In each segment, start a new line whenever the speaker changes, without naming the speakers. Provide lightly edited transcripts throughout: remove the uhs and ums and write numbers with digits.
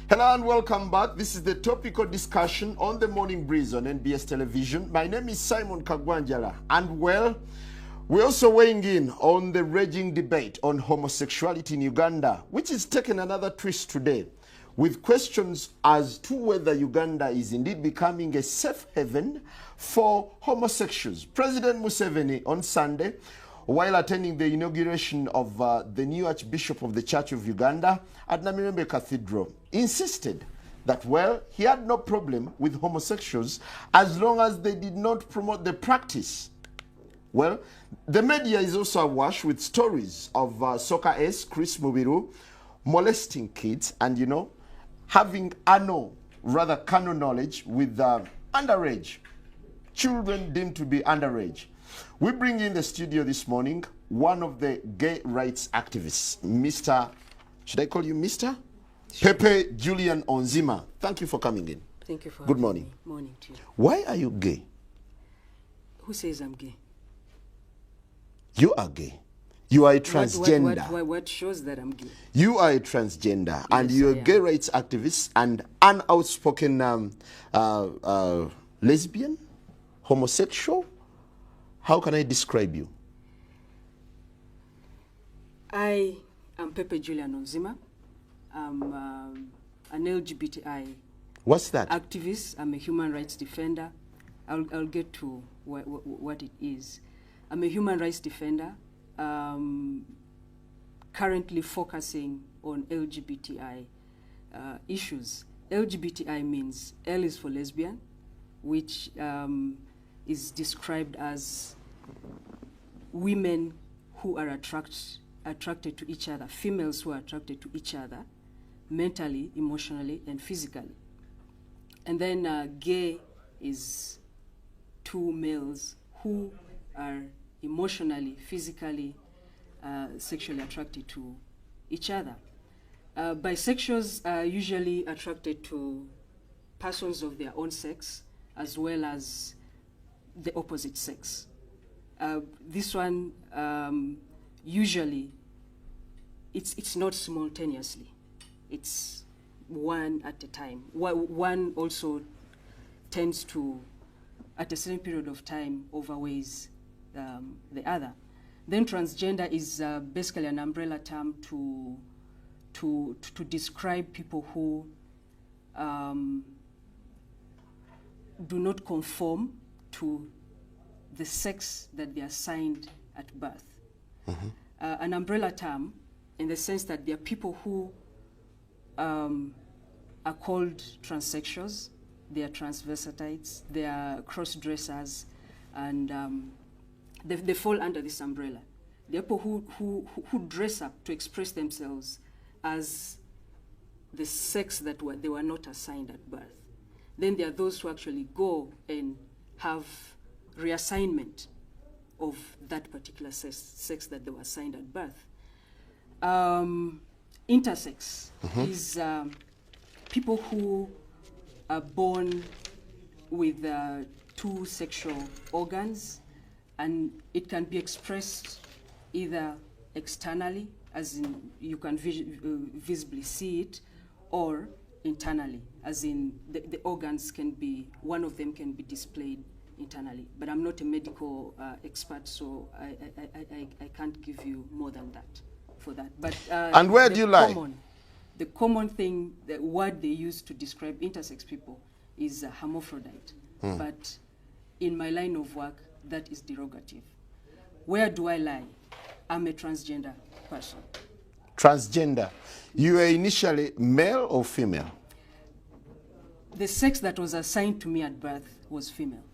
Hello and welcome back. This is the topical discussion on the Morning Breeze on NBS Television. My name is Simon Kagwanjala, and well, we're also weighing in on the raging debate on homosexuality in Uganda, which is taking another twist today, with questions as to whether Uganda is indeed becoming a safe haven for homosexuals. President Museveni on Sunday, while attending the inauguration of the new Archbishop of the Church of Uganda at Namirembe Cathedral, insisted that, well, he had no problem with homosexuals as long as they did not promote the practice. Well, the media is also awash with stories of soccer ace Chris Mubiru molesting kids and, having carnal knowledge with underage children deemed to be underage. We bring in the studio this morning one of the gay rights activists, Mr. Should I call you Mr? Sure. Pepe Julian Onzima. Thank you for coming in.
Thank you for
Good morning.
Me. Morning to you.
Why are you gay?
Who says I'm gay?
You are gay. You are a transgender.
What shows that I'm gay?
You are a transgender, yes, and you're a gay rights activist and an outspoken lesbian, homosexual. How can I describe you?
I am Pepe Julian Onzima. I'm an LGBTI
What's that?
activist. I'm a human rights defender. I'll get to what it is. I'm a human rights defender, currently focusing on LGBTI issues. LGBTI means L is for lesbian, which is described as women who are attracted to each other, females who are attracted to each other, mentally, emotionally, and physically. And then gay is two males who are emotionally, physically, sexually attracted to each other. Bisexuals are usually attracted to persons of their own sex as well as the opposite sex. This one, usually, it's not simultaneously. It's one at a time. One also tends to, at a certain period of time, overweighs the other. Then transgender is basically an umbrella term to describe people who do not conform to the sex that they are assigned at birth. Mm-hmm. An umbrella term in the sense that there are people who are called transsexuals, they are transvestites, they are cross-dressers, and they fall under this umbrella. There are people who dress up to express themselves as the sex that they were not assigned at birth. Then there are those who actually go and have reassignment of that particular sex that they were assigned at birth. Intersex is people who are born with two sexual organs, and it can be expressed either externally, as in you can visibly see it, or internally, as in the organs can be, one of them can be displayed internally. But I'm not a medical expert, so I can't give you more than that for that. But
and where do you lie?
The common thing, the word they use to describe intersex people is hermaphrodite. But in my line of work, that is derogative. Where do I lie? I'm a transgender person.
Transgender. You were initially male or female?
The sex that was assigned to me at birth was female.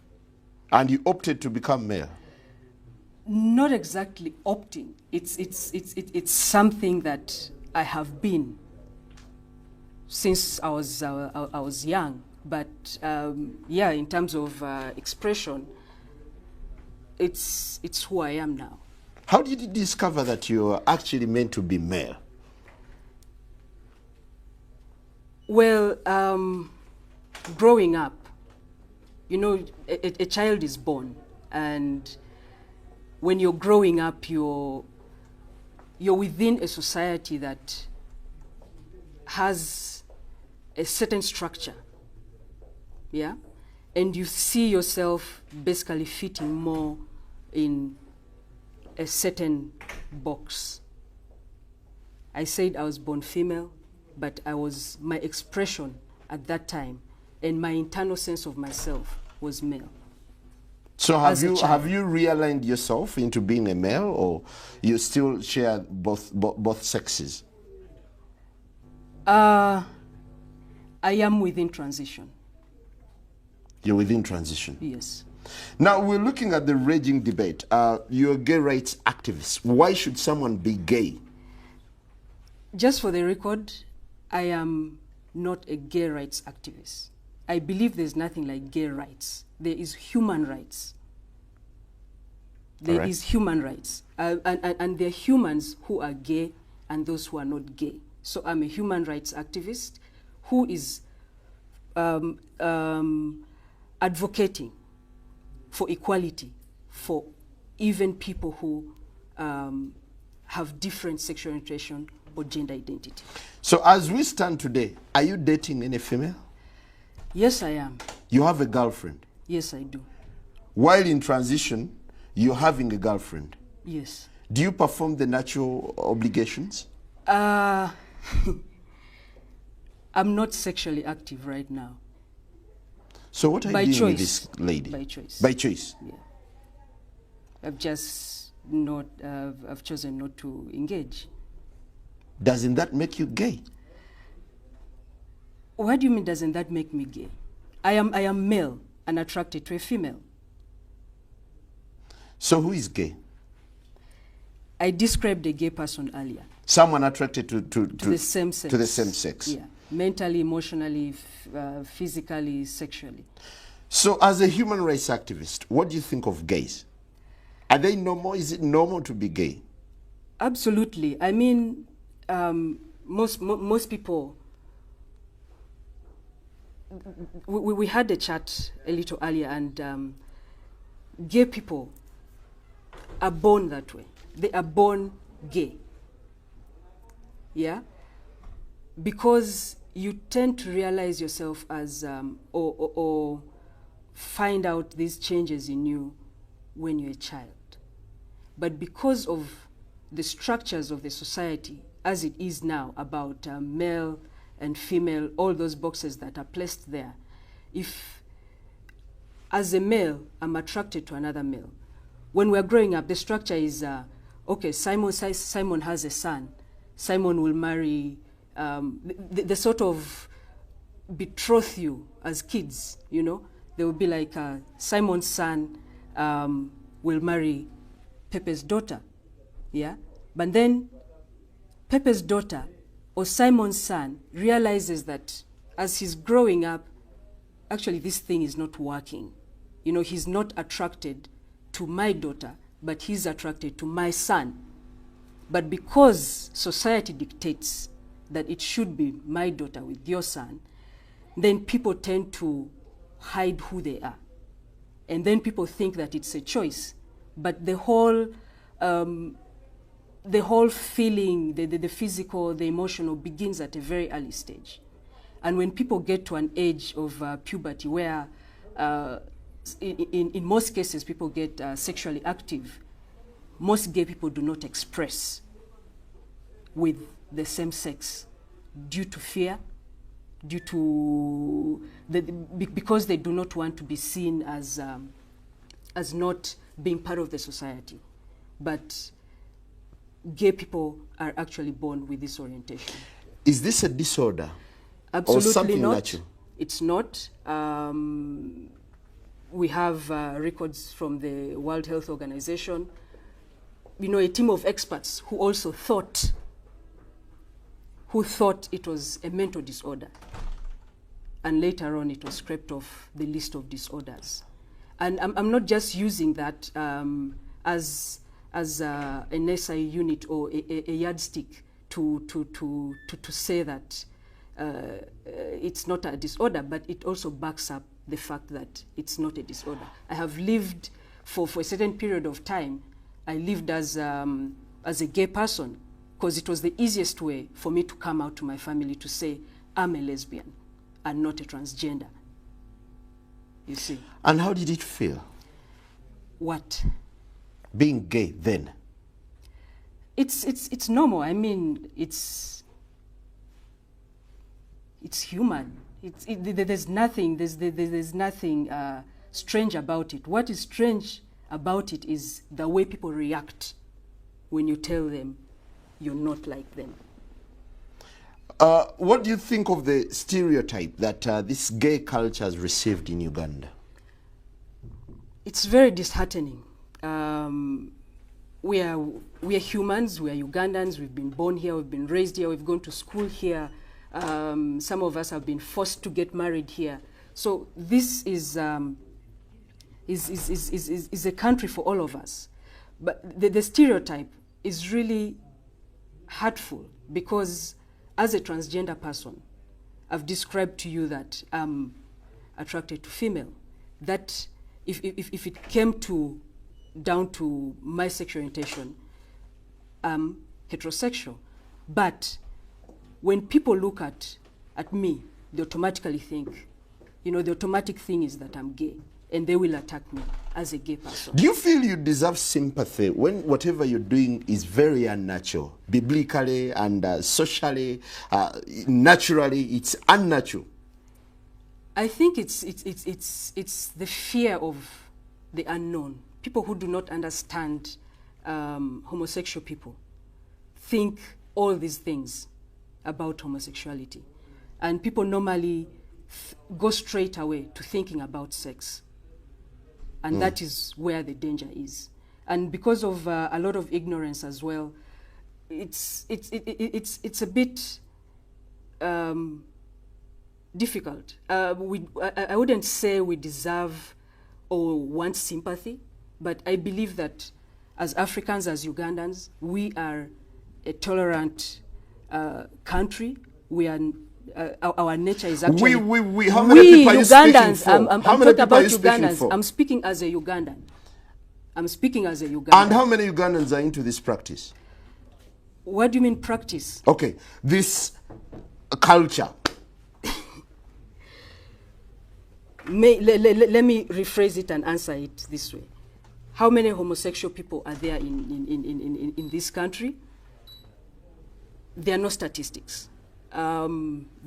And you opted to become male?
Not exactly opting. It's something that I have been since I was young. But yeah, in terms of expression, it's who I am now.
How did you discover that you were actually meant to be male?
Well, growing up, you know, a child is born, and when you're growing up, you're within a society that has a certain structure, yeah? And you see yourself basically fitting more in a certain box. I said I was born female, but my expression at that time and my internal sense of myself was male.
So have you realigned yourself into being a male, or you still share both sexes?
I am within transition.
You're within transition?
Yes.
Now, we're looking at the raging debate. You're a gay rights activist. Why should someone be gay?
Just for the record, I am not a gay rights activist. I believe there's nothing like gay rights. There is human rights. There is human rights. And there are humans who are gay and those who are not gay. So I'm a human rights activist who is advocating for equality for even people who have different sexual orientation or gender identity.
So as we stand today, are you dating any female?
Yes, I am.
You have a girlfriend?
Yes, I do.
While in transition, you're having a girlfriend?
Yes.
Do you perform the natural obligations?
I'm not sexually active right now.
So what are you doing with this lady?
By choice.
By choice?
Yeah. I've just not, I've chosen not to engage.
Doesn't that make you gay?
What do you mean, doesn't that make me gay? I am male and attracted to a female.
So who is gay?
I described a gay person earlier.
Someone attracted to
the same sex.
To the same sex.
Yeah. Mentally, emotionally, physically, sexually.
So as a human rights activist, what do you think of gays? Are they normal? Is it normal to be gay?
Absolutely. I mean, most people, we had a chat a little earlier, and gay people are born that way. They are born gay. Yeah? Because you tend to realize yourself as, or find out these changes in you when you're a child. But because of the structures of the society as it is now about male and female, all those boxes that are placed there, if as a male I'm attracted to another male, when we're growing up, the structure is, okay, Simon has a son, Simon will marry, they sort of betroth you as kids, you know. They will be like, Simon's son will marry Pepe's daughter, yeah? But then Pepe's daughter or Simon's son realizes that as he's growing up, actually this thing is not working. You know, he's not attracted to my daughter, but he's attracted to my son. But because society dictates that it should be my daughter with your son, then people tend to hide who they are. And then people think that it's a choice. But the whole feeling, the physical, the emotional begins at a very early stage. And when people get to an age of puberty where in most cases people get sexually active, most gay people do not express with the same sex due to fear, due to because they do not want to be seen as not being part of the society. But gay people are actually born with this orientation.
Is this a disorder?
Absolutely
or something
not.
Natural?
It's not. We have records from the World Health Organization. You know, a team of experts who also thought it was a mental disorder. And later on, it was scraped off the list of disorders. And I'm not just using that as an SI unit or a yardstick to say that it's not a disorder, but it also backs up the fact that it's not a disorder. I have lived for a certain period of time. I lived as a gay person because it was the easiest way for me to come out to my family to say I'm a lesbian. and not a transgender. You see.
And how did it feel?
What?
Being gay then?
It's normal. I mean, it's human. There's nothing strange about it. What is strange about it is the way people react when you tell them you're not like them.
What do you think of the stereotype that this gay culture has received in Uganda?
It's very disheartening. We are humans, we are Ugandans, we've been born here, we've been raised here, we've gone to school here. Some of us have been forced to get married here. So this is a country for all of us. But the stereotype is really hurtful because as a transgender person, I've described to you that I'm attracted to female. That if it came down to my sexual orientation, I'm heterosexual. But when people look at me, they automatically think, the automatic thing is that I'm gay, and they will attack me as a gay person.
Do you feel you deserve sympathy when whatever you're doing is very unnatural, biblically and socially, naturally, it's unnatural?
I think it's the fear of the unknown. People who do not understand homosexual people think all these things about homosexuality. And people normally go straight away to thinking about sex. And that is where the danger is. And because of a lot of ignorance as well, it's a bit difficult. I wouldn't say we deserve or want sympathy, but I believe that as Africans, as Ugandans, we are a tolerant country. We are our nature is actually
how many people are you
Ugandans.
speaking for?
I'm
How many
talking
people
about
are you speaking
Ugandans.
for?
I'm speaking as a Ugandan. I'm speaking as a Ugandan.
And how many Ugandans are into this practice?
What do you mean practice?
Okay, this culture.
Let me rephrase it and answer it this way. How many homosexual people are there in this country? There are no statistics. There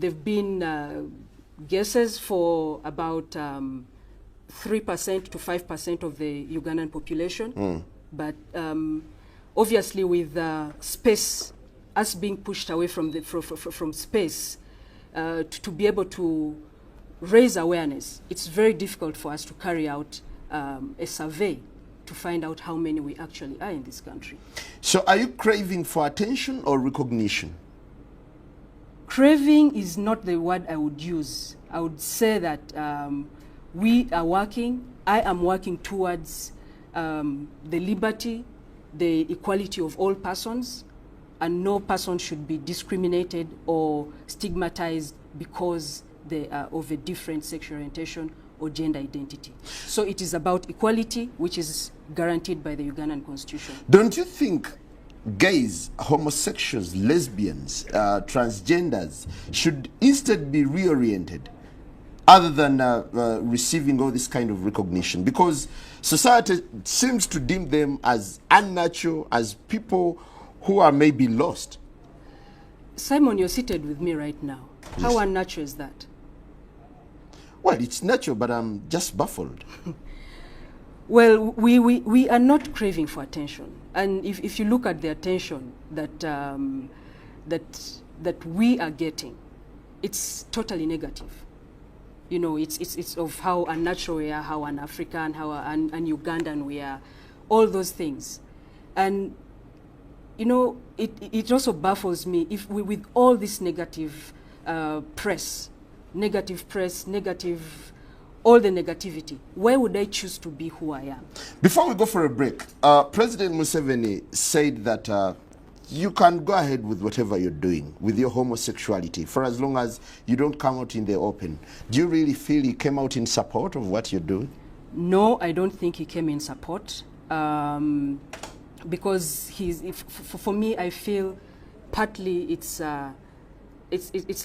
have been guesses for about 3% to 5% of the Ugandan population. But obviously with space, us being pushed away from space, to be able to raise awareness, it's very difficult for us to carry out a survey to find out how many we actually are in this country.
So are you craving for attention or recognition?
Craving is not the word I would use. I would say that we are working, I am working towards the liberty, the equality of all persons, and no person should be discriminated or stigmatized because they are of a different sexual orientation or gender identity. So it is about equality, which is guaranteed by the Ugandan Constitution.
Don't you think gays, homosexuals, lesbians, transgenders should instead be reoriented other than receiving all this kind of recognition? Because society seems to deem them as unnatural, as people who are maybe lost.
Simon, you're seated with me right now.
Yes.
How unnatural is that?
Well, it's natural, but I'm just baffled.
Well, we are not craving for attention. And if you look at the attention that, that we are getting, it's totally negative. You know, it's of how unnatural we are, how un-African, how un-Ugandan we are, all those things. And, you know, it also baffles me if we, with all this negative press, all the negativity, why would I choose to be who I am?
Before we go for a break, President Museveni said that you can go ahead with whatever you're doing with your homosexuality for as long as you don't come out in the open. Do you really feel he came out in support of what you're doing? No,
I don't think he came in support because for me, I feel partly it's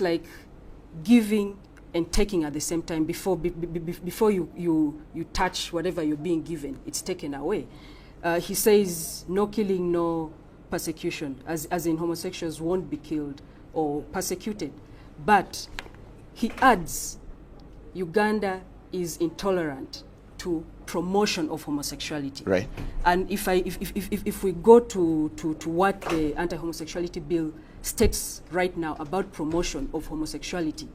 like giving and taking at the same time before you touch whatever you're being given, it's taken away. He says no killing, no persecution, as in homosexuals won't be killed or persecuted. But he adds Uganda is intolerant to promotion of homosexuality.
Right.
And if we go to what the anti-homosexuality bill states right now about promotion of homosexuality,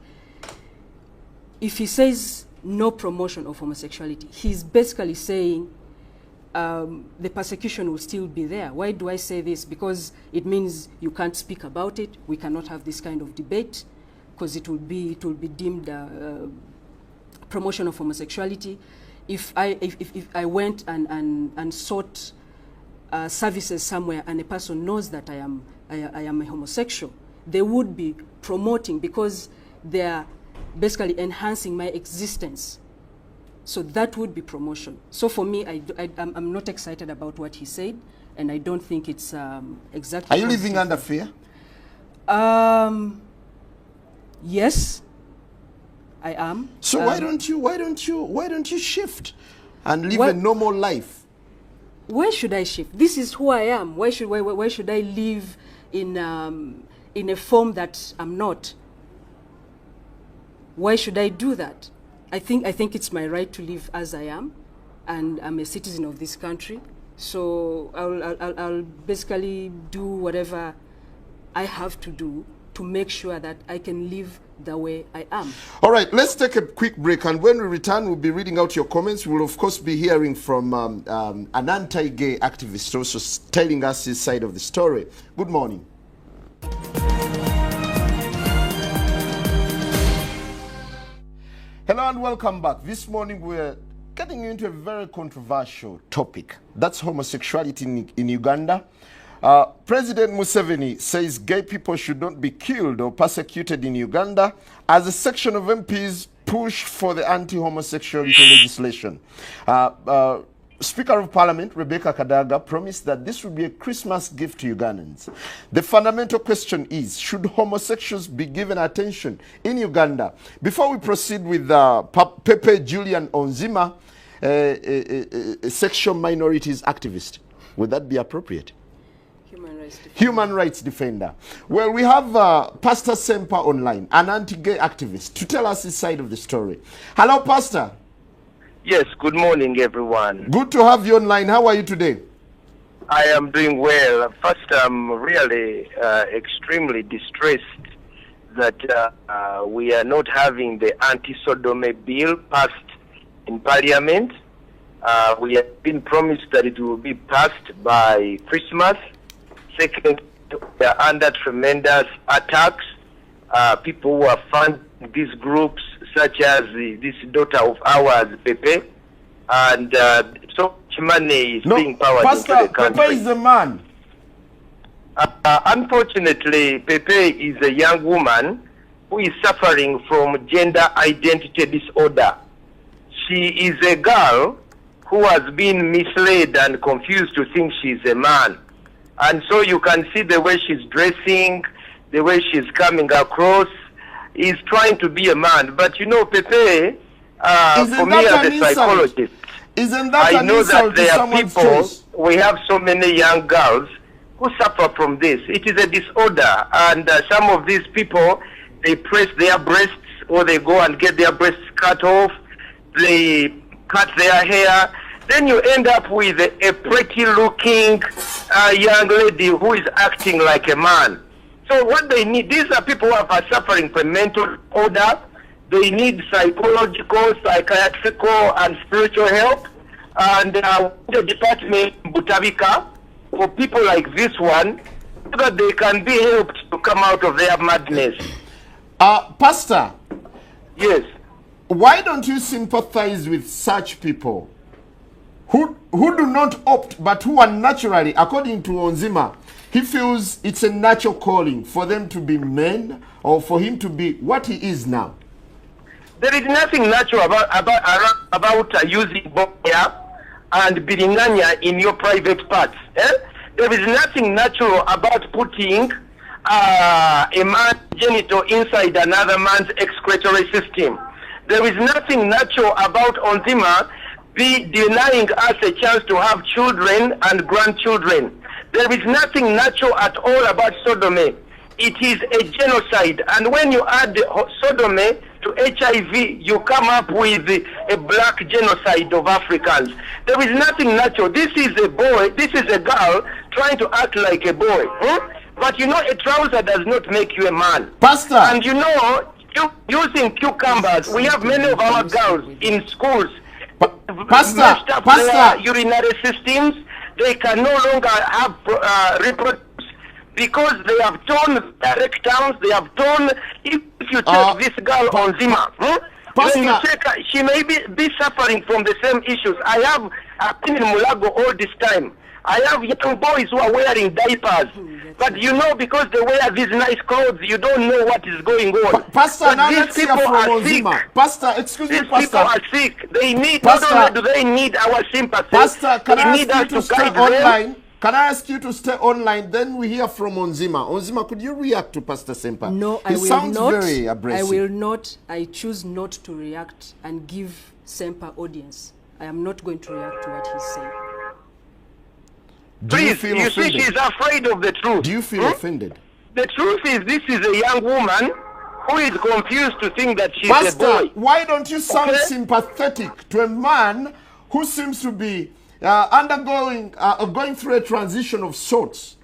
if he says no promotion of homosexuality, he's basically saying the persecution will still be there. Why do I say this? Because it means you can't speak about it. We cannot have this kind of debate because it will be deemed promotion of homosexuality. If I went and sought services somewhere and a person knows that I am a homosexual, they would be promoting because they are basically enhancing my existence. So that would be promotion. So for me, I'm not excited about what he said, and I don't think it's exactly.
Are you living under fear?
Yes, I am.
So why don't you shift and live a normal life?
Where should I shift? This is who I am. Why should I live in a form that I'm not? Why should I do that? I think it's my right to live as I am, and I'm a citizen of this country. So I'll basically do whatever I have to do to make sure that I can live the way I am.
All right, let's take a quick break, and when we return, we'll be reading out your comments. We'll, of course, be hearing from an anti-gay activist also telling us his side of the story. Good morning. Hello and welcome back. This morning we're getting into a very controversial topic. That's homosexuality in Uganda. President Museveni says gay people should not be killed or persecuted in Uganda as a section of MPs push for the anti-homosexuality legislation. Speaker of Parliament Rebecca Kadaga promised that this would be a Christmas gift to Ugandans. The fundamental question is, should homosexuals be given attention in Uganda? Before we proceed with Pepe Julian Onzima, a sexual minorities activist, would that be appropriate? Human rights defender. Well, we have Pastor SEMPA online, an anti-gay activist, to tell us his side of the story. Hello, Pastor.
Yes, good morning, everyone.
Good to have you online. How are you today?
I am doing well. First, I'm really extremely distressed that we are not having the anti-sodomy bill passed in Parliament. We have been promised that it will be passed by Christmas. Second, we are under tremendous attacks. People who are funding these groups, such as this daughter of ours, Pepe, and so much money is being powered into the country.
Pepe is a man.
Unfortunately, Pepe is a young woman who is suffering from gender identity disorder. She is a girl who has been misled and confused to think she's a man. And so you can see the way she's dressing, the way she's coming across, is trying to be a man. But you know, Pepe, for me as a psychologist, I know that there are people, we have so many young girls who suffer from this. It is a disorder, and some of these people, they press their breasts, or they go and get their breasts cut off, they cut their hair. Then you end up with a pretty-looking young lady who is acting like a man. So what they need, these are people who are suffering from mental disorder. They need psychological, psychiatrical, and spiritual help. And the department, Butabika, for people like this one, so that they can be helped to come out of their madness.
Pastor.
Yes.
Why don't you sympathize with such people who do not opt, but who are naturally, according to Onzima, he feels it's a natural calling for them to be men, or for him to be what he is now?
There is nothing natural about using boya and biringanya in your private parts. There is nothing natural about putting a man's genital inside another man's excretory system. There is nothing natural about Onzima be denying us a chance to have children and grandchildren. There is nothing natural at all about sodomy. It is a genocide. And when you add sodomy to HIV, you come up with a black genocide of Africans. There is nothing natural. This is a boy, this is a girl trying to act like a boy. But you know, a trouser does not make you a man.
Pastor!
And you know, using cucumbers, we have many of our girls in schools.
Pastor,
urinary systems, they can no longer have reproduce because they have torn direct towns. They have torn. If you check this girl on Zima, when you check, she may be suffering from the same issues. I have been in Mulago all this time. I have young boys who are wearing diapers. But you know, because they wear these nice clothes, you don't know what is going on.
Pastor, now
these people are sick.
Pastor, excuse me, Pastor.
These people are sick. They need,
Pastor,
not only do they need our sympathy,
Pastor, can I ask you to stay online?
Them.
Can I ask you to stay online? Then we hear from Onzima. Onzima, could you react to Pastor Sempa?
No, I will
sounds
not.
Very abrasive.
I will not. I choose not to react and give Sempa audience. I am not going to react to what he's saying.
Do
Please,
you feel
you
offended?
see, she's afraid of the truth.
Do you feel offended?
The truth is, this is a young woman who is confused to think that she's
Pastor,
a boy.
why don't you sound sympathetic to a man who seems to be going through a transition of sorts?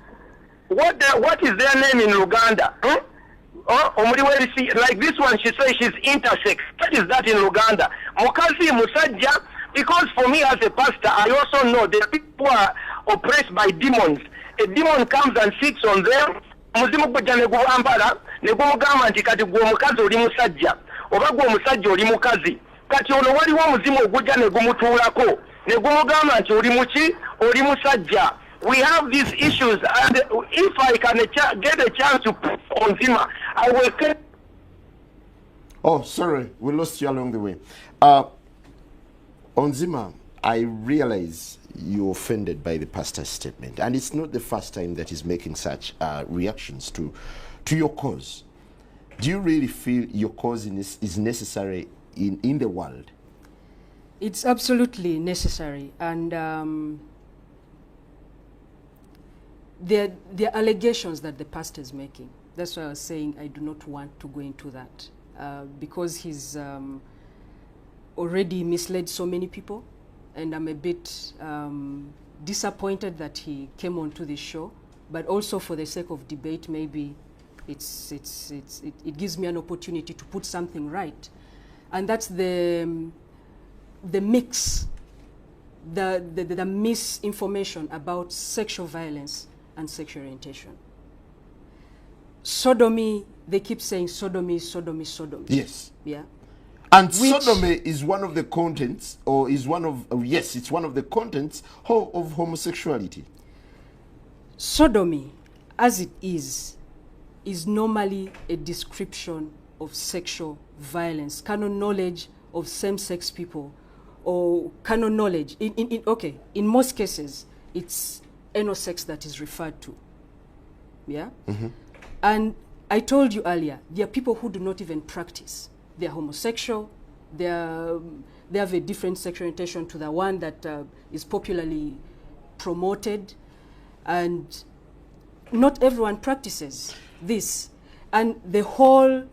What is their name in Uganda? Like this one, she says she's intersex. What is that in Uganda? Mukazi Musajja, because for me as a pastor, I also know that people are oppressed by demons. A demon comes and sits on them. Muzimu kujja ne guwambala ne gumugamba nti kati gwe omukazi oli musajja oba gwe omusajja oli mukazi. Kati ono waliwo omuzimu ogujja ne gumutuulako ne gumugamba nti oli muki oli musajja. We have these issues, and if I can get a chance to put on Zima, I will.
Oh, sorry, we lost you along the way. Onzima, I realize you're offended by the pastor's statement, and it's not the first time that he's making such reactions to your cause. Do you really feel your cause is necessary in the world?
It's absolutely necessary, and there are allegations that the pastor is making. That's why I was saying I do not want to go into that because he's already misled so many people, and I'm a bit disappointed that he came onto this show. But also for the sake of debate, maybe it gives me an opportunity to put something right, and that's the mix, the misinformation about sexual violence and sexual orientation. Sodomy, they keep saying sodomy, sodomy, sodomy.
Yes.
Yeah.
And sodomy is one of the contents, or is one of, yes, it's one of the contents of homosexuality.
Sodomy, as it is normally a description of sexual violence, canon knowledge of same-sex people, or canon knowledge. In most cases, it's anal sex that is referred to. Yeah? Mm-hmm. And I told you earlier, there are people who do not even practice. They're homosexual, they have a different sexual orientation to the one that is popularly promoted, and not everyone practices this. And the whole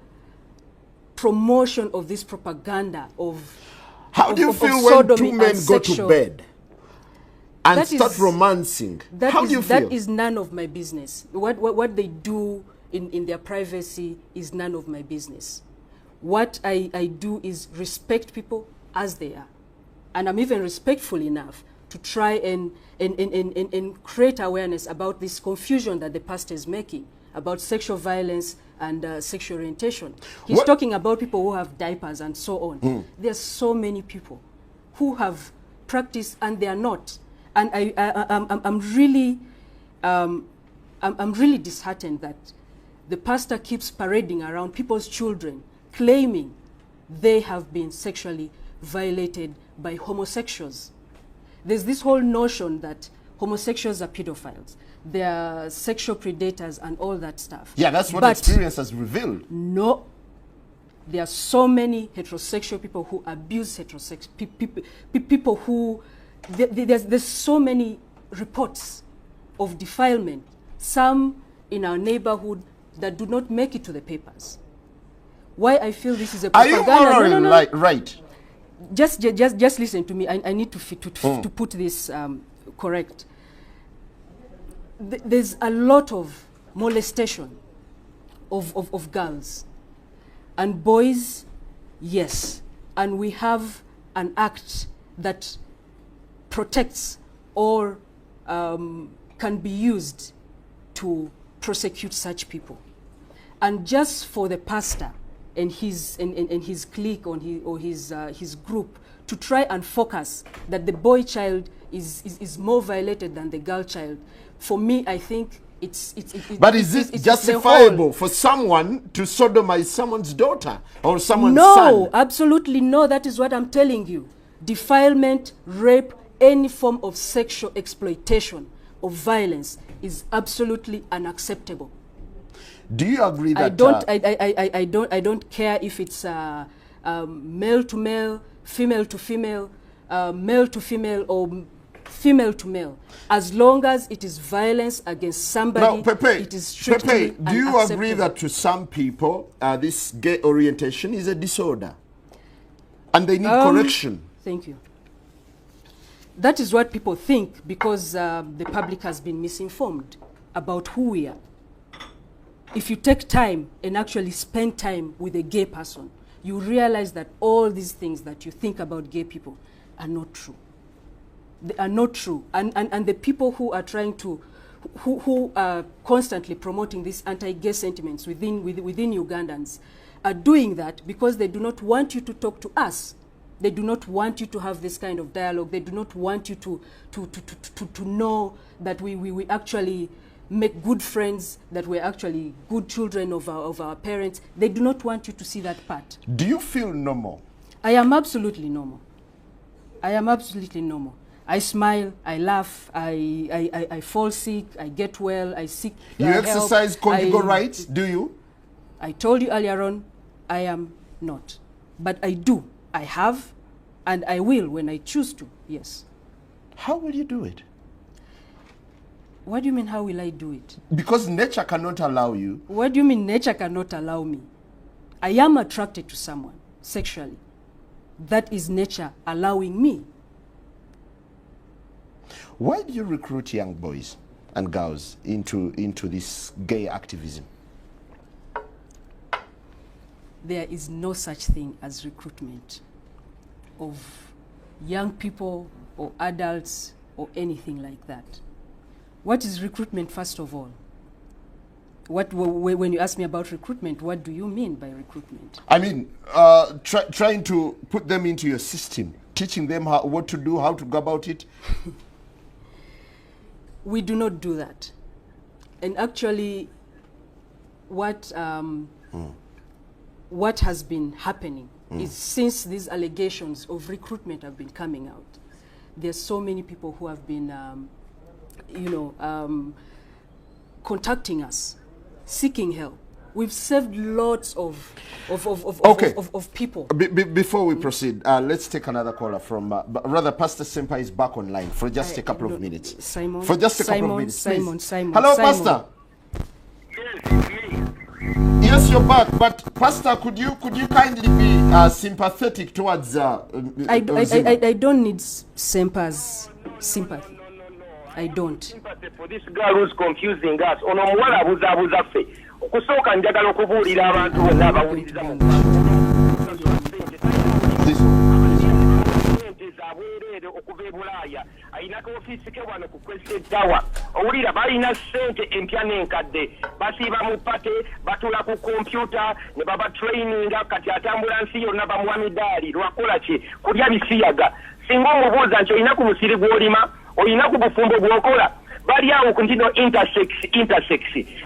promotion of this propaganda of
How do you feel when two men go to bed and start romancing? How do you feel?
That is none of my business. What they do in their privacy is none of my business. What I do is respect people as they are. And I'm even respectful enough to try and create awareness about this confusion that the pastor is making about sexual violence and sexual orientation. He's talking about people who have diapers and so on. There's so many people who have practiced and they are not. And I'm really disheartened that the pastor keeps parading around people's children, claiming they have been sexually violated by homosexuals. There's this whole notion that homosexuals are pedophiles. They are sexual predators and all that stuff.
Yeah, that's what
But
experience has revealed.
no, there are so many heterosexual people who abuse heterosexual people who there's so many reports of defilement, some in our neighborhood that do not make it to the papers. Why I feel this is a propaganda?
Are you morally right?
Just listen to me. I need to put this correct. There's a lot of molestation of girls and boys, yes, and we have an act that protects or can be used to prosecute such people. And just for the pastor and his clique or his group to try and focus that the boy child is more violated than the girl child, for me, I think
but is it justifiable for someone to sodomize someone's daughter or someone's son?
No, absolutely no. That is what I'm telling you. Defilement, rape, any form of sexual exploitation or violence is absolutely unacceptable.
Do you agree that
I don't care if it's male to male, female to female, male to female, or female to male, as long as it is violence against somebody?
Now, Pepe,
it is strictly
do you agree that to some people this gay orientation is a disorder and they need correction?
Thank you. That is what people think because the public has been misinformed about who we are. If you take time and actually spend time with a gay person, you realize that all these things that you think about gay people are not true. They are not true. And the people who are trying to, who are constantly promoting these anti-gay sentiments within Ugandans are doing that because they do not want you to talk to us. They do not want you to have this kind of dialogue. They do not want you to know that we actually make good friends, that we're actually good children of our parents. They do not want you to see that part.
Do you feel normal?
I am absolutely normal. I am absolutely normal. I smile, I laugh, I fall sick, I get well, I seek
You exercise conjugal rights, do you?
I told you earlier on, I am not. But I do. I have, and I will when I choose to, yes.
How will you do it?
What do you mean, how will I do it?
Because nature cannot allow you.
What do you mean nature cannot allow me? I am attracted to someone sexually. That is nature allowing me.
Why do you recruit young boys and girls into this gay activism?
There is no such thing as recruitment of young people or adults or anything like that. What is recruitment, first of all? When you ask me about recruitment, what do you mean by recruitment?
I mean, trying to put them into your system, teaching them what to do, how to go about it.
We do not do that. And actually, what has been happening is since these allegations of recruitment have been coming out, there's so many people who have been, contacting us, seeking help. We've saved lots of people.
Before we proceed, let's take another caller from, rather, Pastor SEMPA is back online for just a couple of minutes.
Simon.
For just a couple of minutes,
Simon.
Hello, Pastor. Yes, you're back. But Pastor, could you kindly be sympathetic towards?
I don't need SEMPA's sympathy. I don't.
Sympathy for this girl who's confusing us. Ono muwala abuzabuza ffe. Okusooka njagala okubuulira abantu bonna abawuliriza mu zabwereere okuva e Bulaaya ayinako ofiisi ke wano ku Crested Tower. Owulira balina ssente empya n'enkadde basiiba mu pate batula ku kompyuta ne baba traininga kati atambula nsi yonna bamuwa midaali lwakola ki kulya bisiyaga. Singa omubuuza nti olina ku musiri gw'olima olina ku bufumbo bw'okola bali awo ku ntino intersex.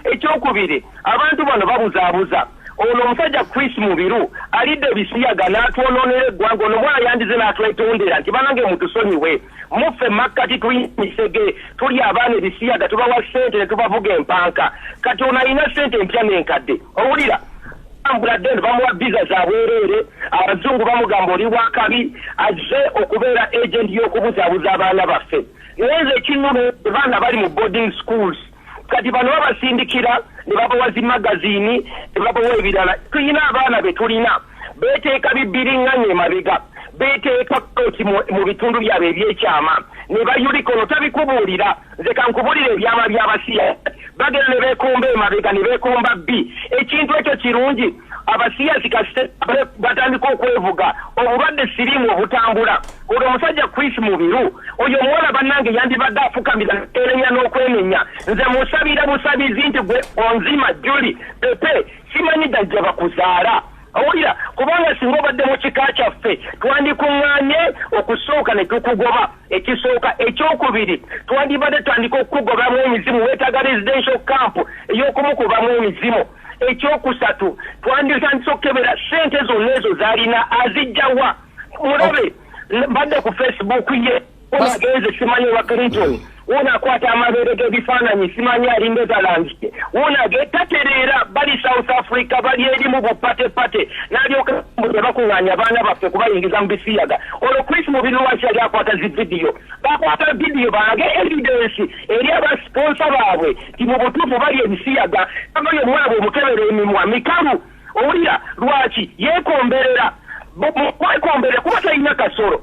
Ekyokubiri abantu bano babuzaabuza ono omusajja Chris Mubiru alidde bisiyaga n'atwononera eggwanga ono mwana yandize n'atwetondera nti banange mutusonyiwe muffe makkati tulina emisege tuli abaana ebisiyaga tubawa ssente ne tubavuga empanka kati ono alina ssente empya n'enkadde owulira ambuladen bamuwa biza za bwereere abazungu bamugamba oli wakabi azze okubeera agent y'okubuzaabuza abaana baffe naye nze kinnuma baana bali mu boarding schools kati bano babasindikira ne babawa zimagaziini ne babawa ebirala tulina abaana be tulina beeteeka bibiriŋŋanya emabega beeteeka kooti mu bitundu byabwe ebyekyama ne bayulika ono tabikubuulira nze kankubuulira ebyama by'abasiya bagenda ne beekomba emabega ne beekomba bbi ekintu ekyo kirungi abasiyazi kasite batandika okwevuga obulwadde siriimu obutambula olwo omusajja Chris Mubiru oyo omuwala bannange yandibadde afukamira erenya n'okwenenya nze musabira busabizi nti gwe onzima Juli Pepe simanyi dajja bakuzaala owulira kubanga singa obadde mu kika kyaffe twandikuŋŋaanye okusooka ne tukugoba ekisooka ekyokubiri twandibadde tandika okukugobamu emizimu weetaaga residential camp ey'okumukubamu emizimu ekyokusatu twanditandise okukebera ssente zonna ezo zaalina azijjawa mulabe mbadde ku Facebook ye onagenze simanyi wa Clinton wonakwata amabeere g'ebifaananyi simanyi ali Netherlands wonage tatereera bali South Africa bali eri mu bupatepate n'alyoka bakuŋŋaanya abaana baffe kubayingiza mu bisiyaga olwo Chris Mubiru lwaki yali akwata zividiyo bakwata vidiyo balage evidence eri abasponsa baabwe ti mu butuufu bali ebisiyaga abayo omwana bw'omukebera emimwa mikalu owulira lwaki yeekomberera mwekombere kuba talina kasoro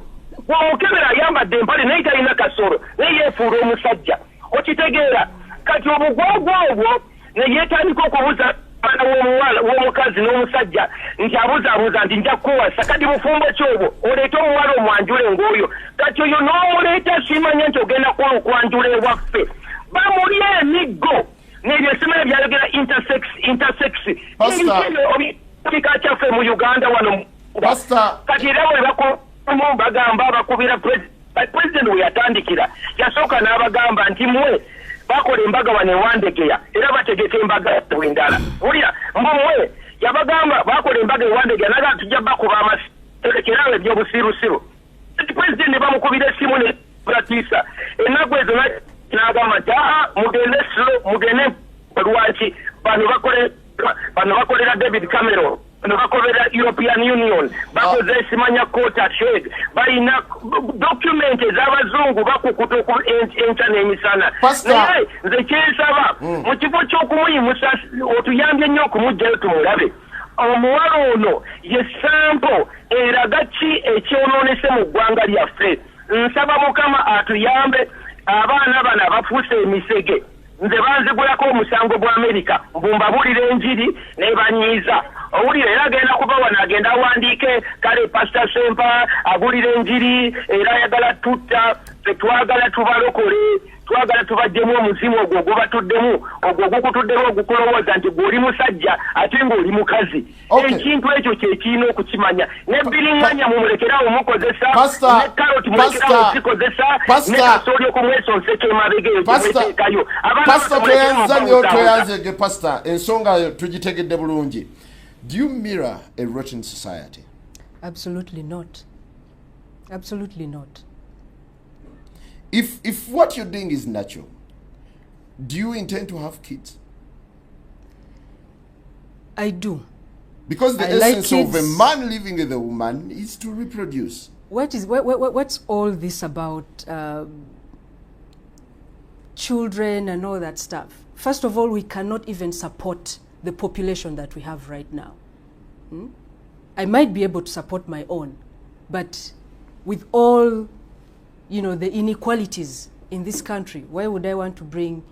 omukebera ayambadde empale naye talina kasoro naye yeefuula omusajja okitegeera kati obugwagwa obwo ne yeetandika okubuza abaana w'omukazi n'omusajja nti abuzaabuza nti nja kukuwasa kati bufumbo ki obwo oleete omuwala omwanjule ng'oyo kati oyo n'omuleeta simanya nti ogenda kuwa okwanjula ewaffe bamuli emiggo n'ebyo simanya byayogera intersex kika kyaffe mu Uganda wano kati era bwe bagamba bakubira president we yatandikira yasooka n'abagamba nti mwe bakola embaga wano ewandegeya era bategeka embaga wendala wulira mbumwe yabagamba bakola embaga ewandegeya naga tujja bakuba amasekerawe ebyobusirusiru president ne bamukubira essimu ne batiisa ennaku ezo n'agamba nti mugende slow mugende lwaki bano bakolera David Cameron bano bakolera European Union bakoze simanya quota trade balina document ez'abazungu bakukuta enkya n'emisana naye nze kyensaba mu kifo ky'okumuyimusa otuyambye nnyo okumugjayo tumulabe omuwala ono ye sample eraga ki ekyonoonese mu ggwanga lyaffe nsaba Mukama atuyambe abaana bano abafuuse emisege nze banzigulako omusango gwa Amerika mbumbabuulira enjiri nebanyiiza owulira era agenda kuba wano agenda awandiike kale Pastor Sempa abulira enjiri era ayagala tutta tetwagala tubalokole twagala tubajjemu omuzimu ogwo gubatuddemu ogwo gukutuddemu ogukulowooza nti gw'oli musajja ate ng'oli mukazi ekintu ekyo kyekirina okukimanya nebiriŋŋanya mumulekerawo mukozesa ne karoti mulekerawo zikozesa ne kasooli okumwesonsa ekyemabega eyo gyemweteekayo
toyanzege pastor ensonga tugitegedde bulungi. Do you mirror a rotten society?
Absolutely not. Absolutely not.
If what you're doing is natural, do you intend to have kids?
I do.
Because the essence of a man living with a woman is to reproduce.
What's all this about children and all that stuff? First of all, we cannot even support the population that we have right now. I might be able to support my own, but with all, the inequalities in this country, why would I want to bring,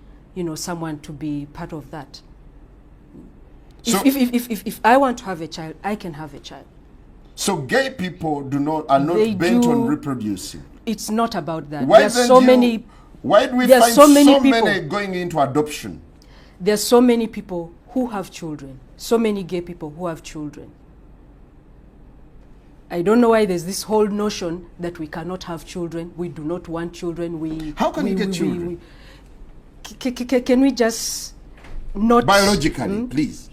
someone to be part of that? So if I want to have a child, I can have a child.
So gay people are not bent on reproducing.
It's not about that.
Why do we find so many going into adoption?
There's so many people who have children, so many gay people who have children. I don't know why there's this whole notion that we cannot have children, we do not want children.
How can you get children?
Can we just not...
Biologically, please.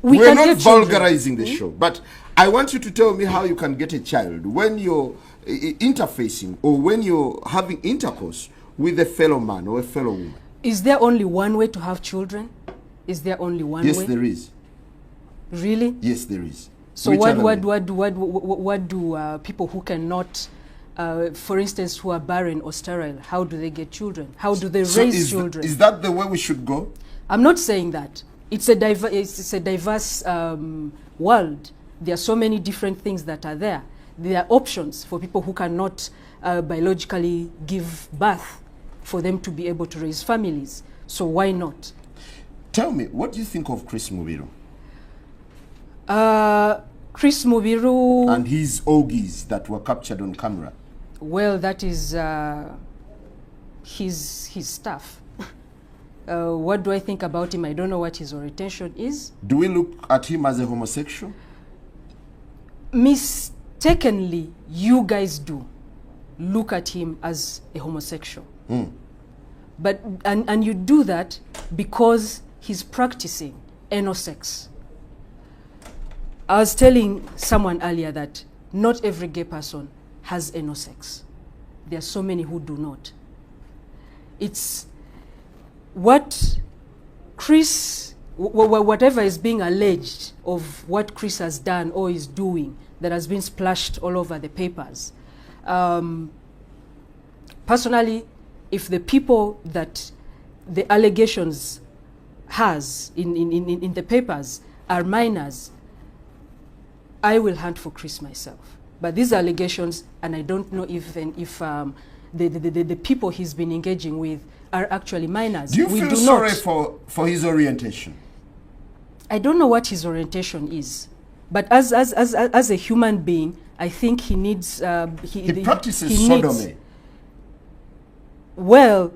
We're not
get children.
vulgarizing the show, but I want you to tell me how you can get a child when you're interfacing or when you're having intercourse with a fellow man or a fellow woman.
Is there only one way to have children? Is there only one way?
Yes, there is.
Really?
Yes, there is.
So
Which
what
other way?
do people who cannot, for instance, who are barren or sterile, how do they get children? How do they raise children?
Is that the way we should go?
I'm not saying that. It's a diverse world. There are so many different things that are there. There are options for people who cannot biologically give birth for them to be able to raise families. So why not?
Tell me, what do you think of Chris Mubiru?
Chris Mubiru...
And his orgies that were captured on camera.
Well, that is his stuff. What do I think about him? I don't know what his orientation is.
Do we look at him as a homosexual?
Mistakenly, you guys do look at him as a homosexual. But and you do that because he's practicing anal sex. I was telling someone earlier that not every gay person has anal sex. There are so many who do not. It's what Chris, whatever is being alleged of what Chris has done or is doing that has been splashed all over the papers. Personally, if the people that the allegations has in the papers are minors, I will hunt for Chris myself. But these allegations, and I don't know if the people he's been engaging with are actually minors.
Do you feel sorry for his orientation?
I don't know what his orientation is, but as a human being, I think he needs.
He practices sodomy.
Well,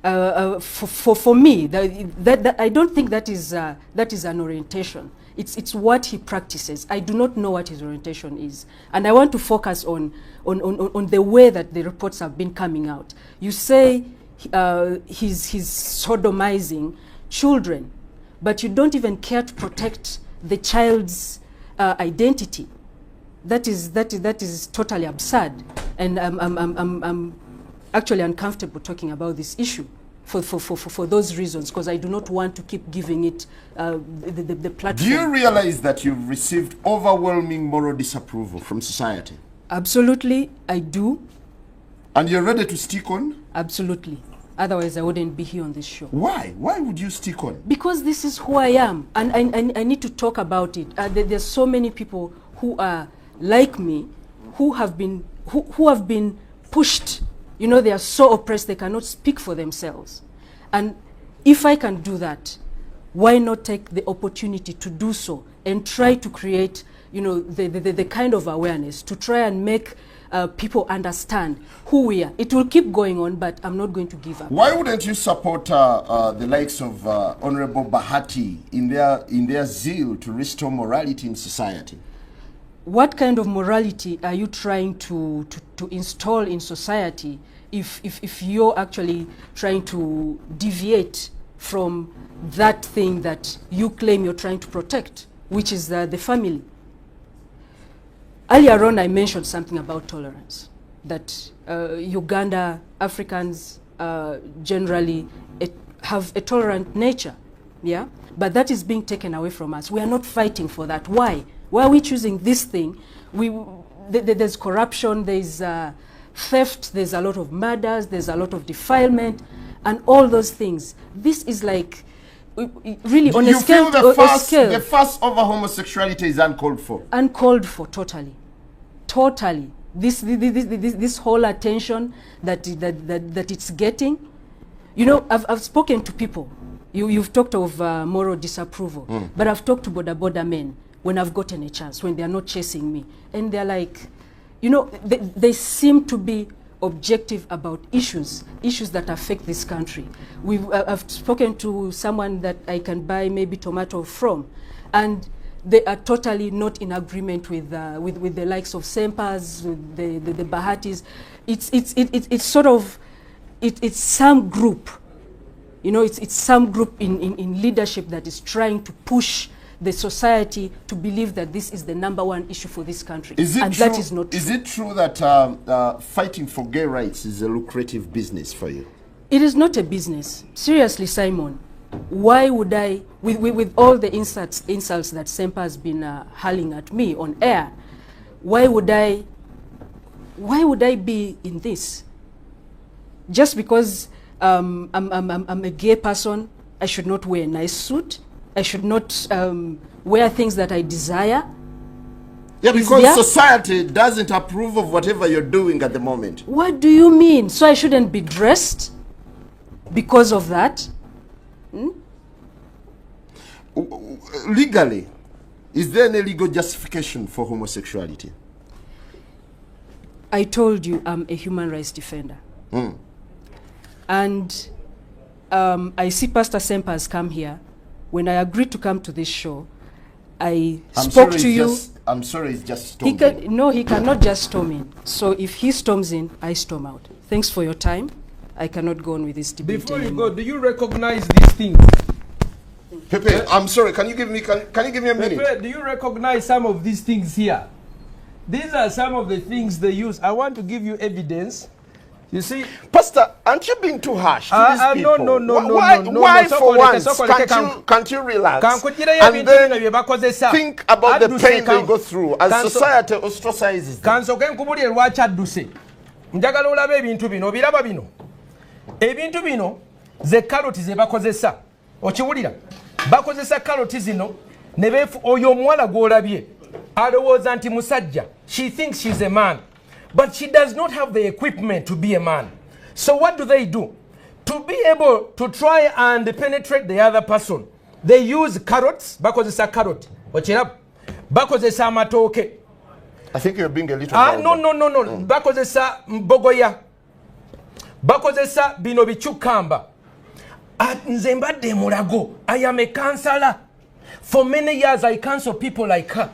for me, that I don't think that is an orientation. It's what he practices. I do not know what his orientation is, and I want to focus on the way that the reports have been coming out. You say he's sodomizing children, but you don't even care to protect the child's identity. That is totally absurd, and I'm actually uncomfortable talking about this issue for those reasons, because I do not want to keep giving it the platform.
Do you realize that you've received overwhelming moral disapproval from society?
Absolutely, I do.
And you're ready to stick on?
Absolutely. Otherwise, I wouldn't be here on this show.
Why? Why would you stick on?
Because this is who I am, and I need to talk about it. There's so many people who are like me, who have been pushed. You know, they are so oppressed they cannot speak for themselves. And if I can do that, why not take the opportunity to do so and try to create, you know, the kind of awareness to try and make people understand who we are. It will keep going on, but I'm not going to give up.
Why wouldn't you support the likes of Honorable Bahati in their zeal to restore morality in society?
What kind of morality are you trying to install in society if you're actually trying to deviate from that thing that you claim you're trying to protect, which is the family? Earlier on, I mentioned something about tolerance, that Uganda, Africans generally have a tolerant nature, yeah? But that is being taken away from us. We are not fighting for that. Why? Why are we choosing this thing? There's corruption, there's theft, there's a lot of murders, there's a lot of defilement, and all those things. This is like, really on a scale.
You feel the fuss over homosexuality is uncalled for? Uncalled for,
totally. Totally. This whole attention that it's getting. You know, I've spoken to people. You've talked of moral disapproval, but I've talked to border men when I've gotten a chance, when they're not chasing me. And they're like, you know, they seem to be objective about issues that affect this country. I've spoken to someone that I can buy maybe tomato from, and they are totally not in agreement with the likes of SEMPAs, with the Bahatis. It's sort of, it's some group, you know, it's some group in leadership that is trying to push the society to believe that this is the #1 issue for this country.
And
true, that is not true.
Is it true that fighting for gay rights is a lucrative business for you?
It is not a business. Seriously, Simon, why would I, with all the insults that SEMPA has been hurling at me on air, why would I be in this? Just because I'm a gay person, I should not wear a nice suit. I should not wear things that I desire.
Yeah, because society doesn't approve of whatever you're doing at the moment.
What do you mean? So I shouldn't be dressed because of that?
Legally, is there any legal justification for homosexuality?
I told you I'm a human rights defender. And I see Pastor SEMPA has come here. When I agreed to come to this show, I spoke to you.
I'm sorry, it's just storming.
No, he cannot just storm in. So if he storms in, I storm out. Thanks for your time. I cannot go on with this debate
Before
anymore.
you go, do you recognize these things?
Pepe, I'm sorry, can you give me a minute?
Pepe, do you recognize some of these things here? These are some of the things they use. I want to give you evidence. You see,
Pastor, aren't you being too harsh to these people? Why for once can't you relax and then think about the pain they go through as society ostracizes them?
Njagala olabe ebintu bino biraba bino. Ebintu bino ze karoti ze bakozesa. Okiwulira? Bakozesa karoti zino ne befu oyo omuwala gw'olabye. Alowooza nti musajja. She thinks she's a man. But she does not have the equipment to be a man. So what do? To be able to try and penetrate the other person, they use carrots. Bakozesa carrot. Okiraba? Bakozesa amatooke.
I think you're being a little vulgar.
No. Bakozesa mbogoya. Bakozesa bino bichukamba. Nze mbadde mulago. I am a counselor. For many years I counsel people like her.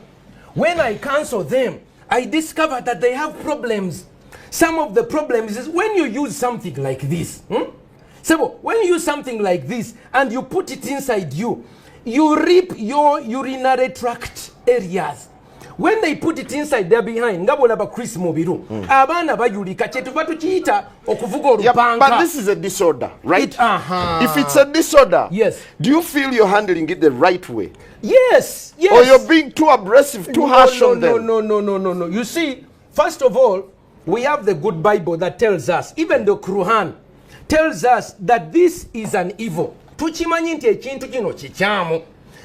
When I counsel them, I discover that they have problems. Some of the problems is when you use something like this. So when you use something like this and you put it inside you, you reap your urinary tract areas. When they put it inside there behind, ngabolaba Chris Mobiru. Abana bayulika chetuva tukiita okuvuga olupanga.
But this is a disorder, right? If it's a disorder,
yes.
Do you feel you're handling it the right way?
Yes.
Or you're being too aggressive, too harsh on them?
No. You see, first of all, we have the good Bible that tells us, even the Quran tells us that this is an evil. Tuchimanyi nti ekintu kino kikyamu.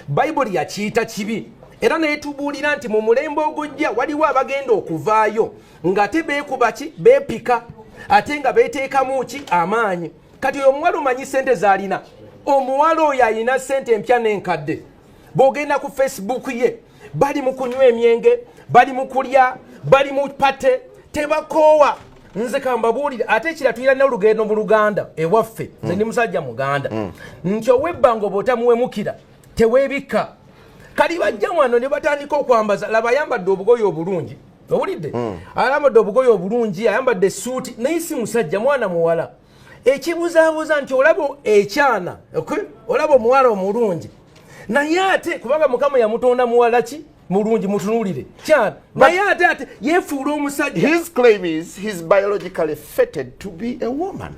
Bible yakiyita kibi. Era netubuulira nti mu mulembe ogujja waliwo abagenda okuvaayo ng'ate beekubaki beepika ate nga beeteekamu ki amaanyi. Kati oyo omuwala omanyi ssente z'alina. Omuwala oyo alina ssente empya n'enkadde. Bw'ogenda ku Facebook ye bali mu kunywa emyenge, bali mu kulya, bali mu pate, tebakoowa. Nze kambabuulire ate ekira tuyira n'olugendo mu Luganda ewaffe. Nze ndi musajja Muganda. Nti ow'ebbanga obwotamuwemukira teweebikka. Kali bajja wano ne batandika okwambaza laba ayambadde obugoye obulungi. Owulidde? Ayambadde obugoye obulungi, ayambadde suuti naye si musajja mwana muwala. Ekibuzaabuza nti olaba ekyana, olaba omuwala omulungi. Naye ate kubanga Mukama yamutonda muwala ki mulungi mutunuulire. Kyana. Naye ate yeefuula omusajja.
His claim is he's biologically fated to be a woman.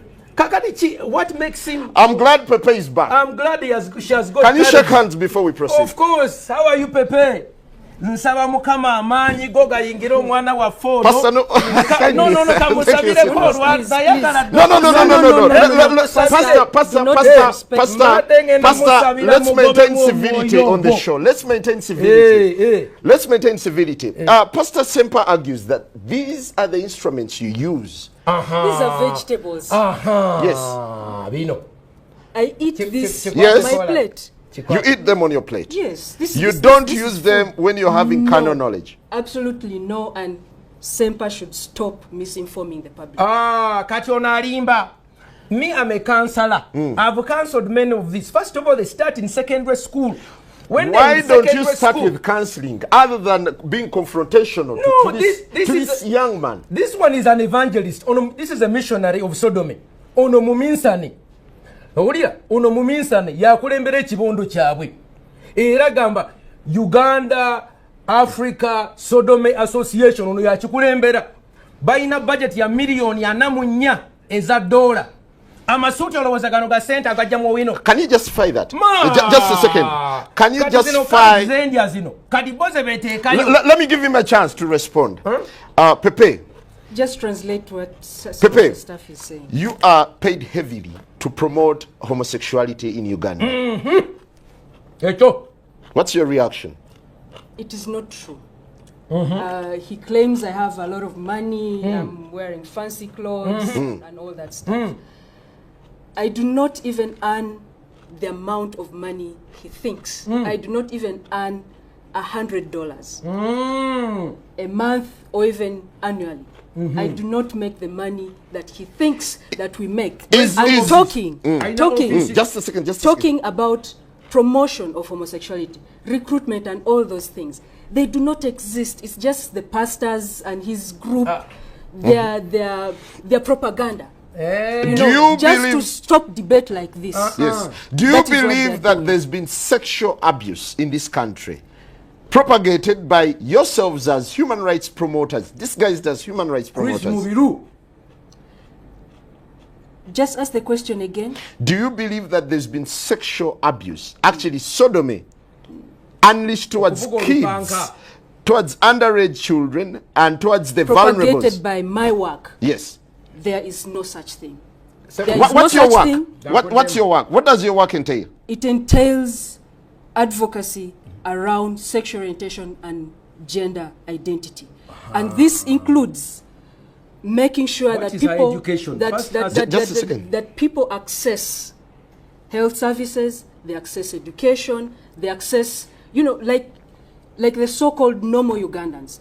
What makes him...
I'm glad Pepe is back.
I'm glad she has got...
Can you shake hands before we proceed?
Of course. How are you, Pepe? Nsaba Mukama amaanyi go gayingira omwana wa foro.
Pastor, no.
Kamusabire ko lwaza yagala.
No. Pastor, let's maintain civility on the show. Let's maintain civility. Let's maintain civility. Pastor SEMPA argues that these are the instruments you use.
These are vegetables.
Yes.
Vino.
I eat this on my plate.
You eat them on your plate?
Yes.
You don't use them when you're having carnal knowledge?
Absolutely no, and SEMPA should stop misinforming the public.
Kati onalimba. Me, I'm a counselor. I've counseled many of these. First of all, they start in secondary school.
Why don't you start with counseling other than being confrontational to this young man?
This one is an evangelist. This is a missionary of Sodomy. Ono muminsani. Owulira ono muminsani yakulembera ekibondo kyabwe. Era gamba Uganda Africa Sodomy Association ono yakikulembera balina budget ya miliyoni 4 eza dola. Amasuuti olowooza gano ga sente agajja mu wino.
Can you justify that? Just a second. Can you justify? Let me give him a chance to respond. Pepe.
Just translate what
Pepe,
stuff is saying.
You are paid heavily to promote homosexuality in Uganda. What's your reaction?
It is not true. He claims I have a lot of money, I'm wearing fancy clothes and all that stuff. I do not even earn the amount of money he thinks. I do not even earn $100 a month or even annually. I do not make the money that he thinks that we make. I'm talking
just a second,
talking about promotion of homosexuality, recruitment and all those things. They do not exist. It's just the pastors and his group, their propaganda. Just to stop debate like this.
Yes. Do you believe that there's been sexual abuse in this country propagated by yourselves as human rights promoters? This guy is as human rights promoters.
Just ask the question again.
Do you believe that there's been sexual abuse, actually sodomy, unleashed towards kids, towards underage children, and towards the vulnerable?
Propagated by my work.
Yes.
There is no such thing.
What's your work? What's your work? What does your work entail?
It entails advocacy around sexual orientation and gender identity. And this includes making sure that people that people access health services, they access education, they access, like the so-called normal Ugandans.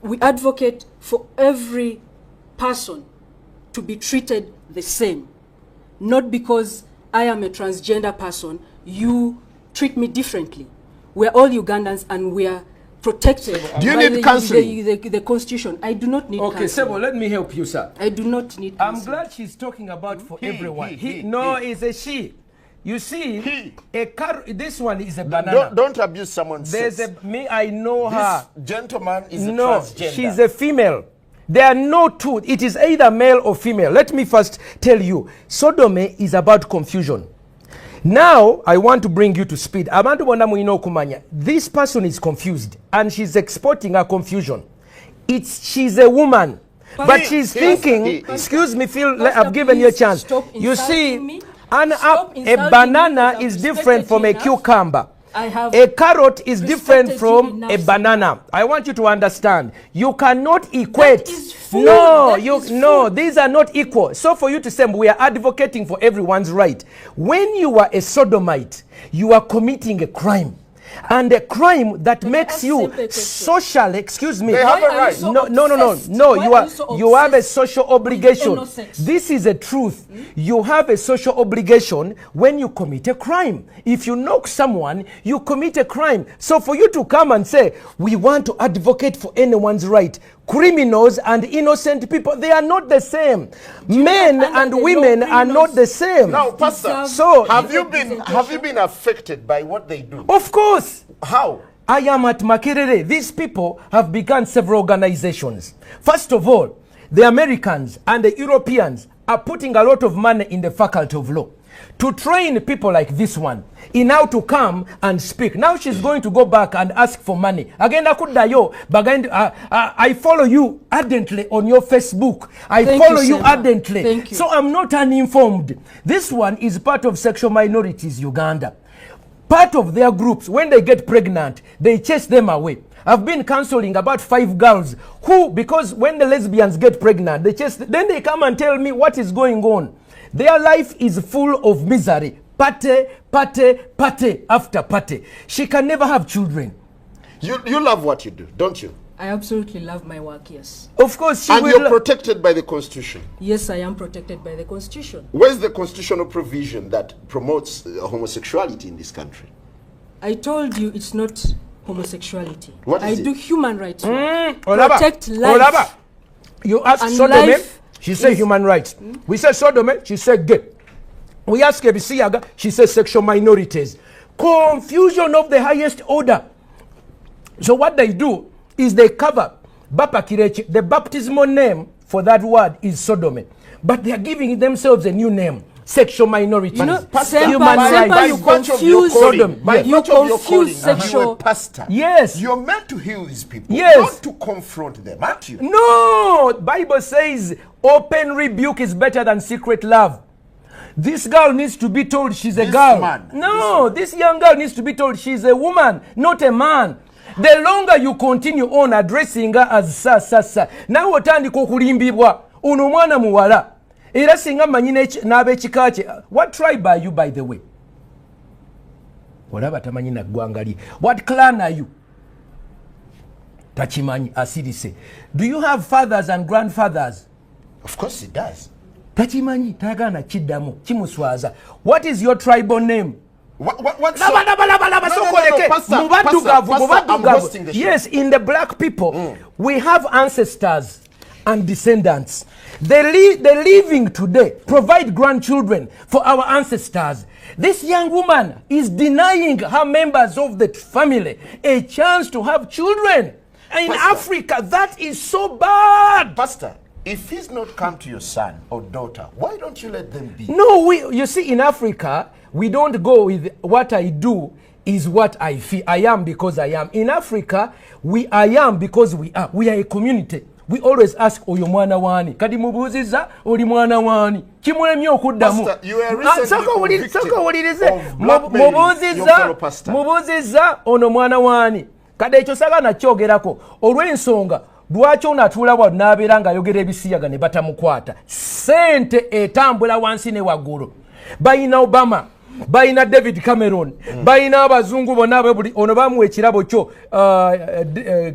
We advocate for every person to be treated the same. Not because I am a transgender person, you treat me differently. We're all Ugandans and we are protected.
Do you need counseling?
The Constitution. I do not need counseling.
Okay, Sebo, let me help you, sir.
I do not need counseling.
I'm glad she's talking about for everyone. It's a she. You see, this one is a banana.
Don't abuse someone's sex.
I know her.
This gentleman is a transgender.
She's a female. There are no two. It is either male or female. Let me first tell you, sodomy is about confusion. Now, I want to bring you to speed. This person is confused and she's exporting her confusion. She's a woman, but she's thinking, excuse me, Phil, I've given you a chance. You see, a banana is different from a cucumber. A carrot is different from a banana. I want you to understand. You cannot equate. These are not equal. So for you to say we are advocating for everyone's right. When you are a sodomite, you are committing a crime. And a crime that makes you social, excuse me.
They have a right.
No. You have a social obligation. This is a truth. You have a social obligation when you commit a crime. If you knock someone, you commit a crime. So for you to come and say, we want to advocate for anyone's right, criminals and innocent people, they are not the same. Men and women are not the same.
Now, Pastor, so have you been affected by what they do?
Of course.
How?
I am at Makerere. These people have begun several organizations. First of all, the Americans and the Europeans are putting a lot of money in the faculty of law to train people like this one in how to come and speak. Now she's going to go back and ask for money. Again, I follow you ardently on your Facebook. I follow you ardently.
Thank you.
So I'm not uninformed. This one is part of Sexual Minorities Uganda. Part of their groups, when they get pregnant, they chase them away. I've been counseling about 5 girls who, because when the lesbians get pregnant, then they come and tell me what is going on. Their life is full of misery. Pate after pate. She can never have children.
You love what you do, don't you?
I absolutely love my work, yes.
Of course.
And you're protected by the Constitution.
Yes, I am protected by the Constitution.
Where's the constitutional provision that promotes homosexuality in this country?
I told you it's not homosexuality.
What is
I do human rights.
Protect
life.
You ask sodomy, she said human rights. We said sodomy, she said gay. We ask Ebisiyaga, she says sexual minorities. Confusion of the highest order. So what they do is they cover Bapa Kirechi. The baptismal name for that word is sodomy. But they are giving themselves a new name. Sexual minority.
You know,
human rights.
You confuse sexual.
Pastor.
Yes.
You're meant to heal these people.
Yes.
Not to confront them, aren't you?
No. Bible says open rebuke is better than secret love. This girl needs to be told she's a girl. This young girl needs to be told she's a woman, not a man. The longer you continue on addressing her as sa. Now otandika okulimbibwa ono mwana muwala. Era singa manyine n'ab'ekika kye. What tribe are you, by the way? Olaba tamanyi na ggwanga li. What clan are you? Tachimanyi asirise. Do you have fathers and grandfathers?
Of course it does.
Tachimanyi tagana kiddamu kimuswaza. What is your tribal name?
What's
Yes, in the black people, we have ancestors and descendants. The living today provide grandchildren for our ancestors. This young woman is denying her members of the family a chance to have children. In Africa, that is so bad.
Pastor, if he's not come to your son or daughter, why don't you let them be?
No, you see, in Africa, we don't go with what I do is what I feel. I am because I am. In Africa, I am because we are. We are a community. We always ask, oyo mwana wani. Kadi mubuziza, oli mwana wani. Kimwemye okuddamu.
Pastor, you are recently convicted of blackmailing your fellow pastor.
Mubuziza, ono mwana wani. Kadi ekyo sagana kyogerako. Olw'ensonga, lwaki onatuula wa n'abeera ng'ayogera ebisiyaga ne batamukwata. Sente etambula wansi ne waggulu. Bayina Obama, bayina David Cameron, bayina abazungu bonna buli ono bamuwa ekirabo kyo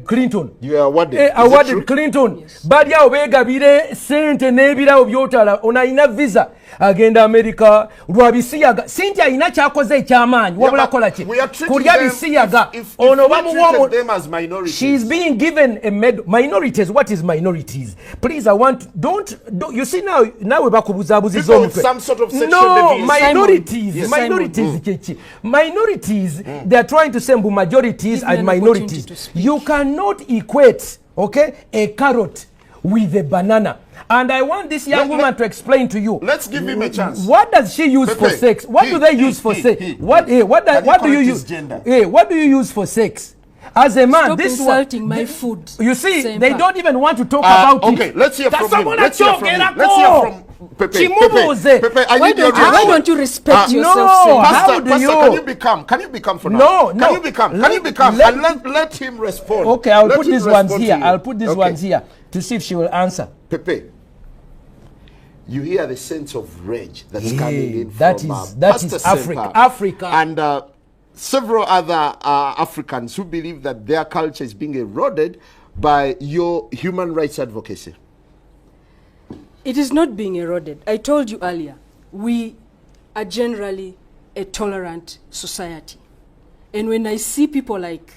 Clinton.
You are awarded.
Clinton. Yes. Bali awo beegabire sente n'ebirawo byotala onayina visa agenda America lwa bisiyaga. Sente ayina kyakoze ekyamaanyi wabula kola ki kulya bisiyaga ono bamuwa. She's being given a medal. Minorities, what is minorities? Please, I want don't you see now we bakubuzaabuziza omutwe.
Some sort of sexual deviation.
Minorities. Yes. Minorities, they are trying to say majorities and minorities. You cannot equate, a carrot with a banana. And I want this young woman to explain to you.
Let's give him a chance.
What does she use for sex? What do they use for sex? What do you use? What do you use for sex? As a man,
stop insulting my food.
You see, they don't even want to talk about it.
Okay, let's hear from him. Let's hear from Pepe.
Why don't you respect yourself?
No,
Pastor, can you become for now?
No.
Can you become and let him respond.
Okay, I'll put these ones here. I'll put these ones here to see if she will answer.
Pepe, you hear the sense of rage that's coming in
that
from
is Africa.
And several other Africans who believe that their culture is being eroded by your human rights advocacy.
It is not being eroded. I told you earlier, we are generally a tolerant society. And when I see people like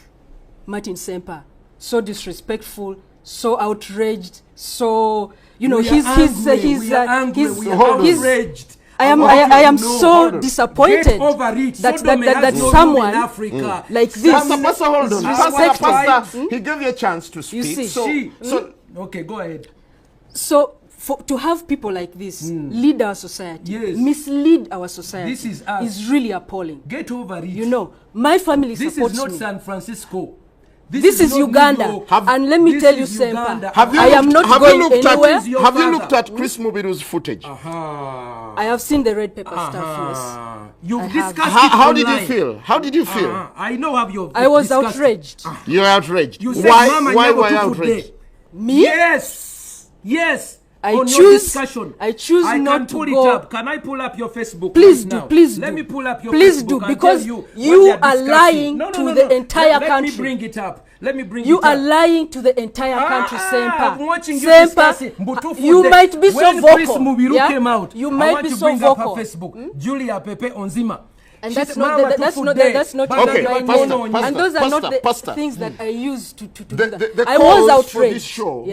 Martin SEMPA, so disrespectful, so outraged, so, he's outraged. I am so disappointed that someone like this.
Pastor, hold on. Pastor, he gave you a chance to speak.
You see,
okay, go ahead.
So, to have people like this lead our society, mislead our society,
this is us.
Is really appalling.
Get over it.
My family supports me.
This is not San Francisco.
This is Uganda. And let me tell you, Sempa, I am not going anywhere.
Have you looked at Chris Mubiru's footage?
I have seen the red pepper stuff, yes.
You've discussed
How did you feel? How did you feel?
I know how you.
I was outraged.
You're outraged.
You
why were you outraged?
Me?
Yes.
I choose not
can
to
pull
go.
It up. Can I pull up your Facebook?
Please
right
do.
Now?
Please
Let
do.
me pull up your
please
Facebook.
Do
and
because
tell
you are lying to the entire country.
Let me bring it up. Let me bring
you
it up.
are lying to the entire country, Sempa.
I'm watching you discussing.
You might be so vocal.
When Chris Mubiru came out,
you might be so vocal.
Up her Facebook. Julia Pepe Onzima.
And that's not
okay,
and those are not the
Pastor.
things that I use to do that.
The
I was outraged.
For this show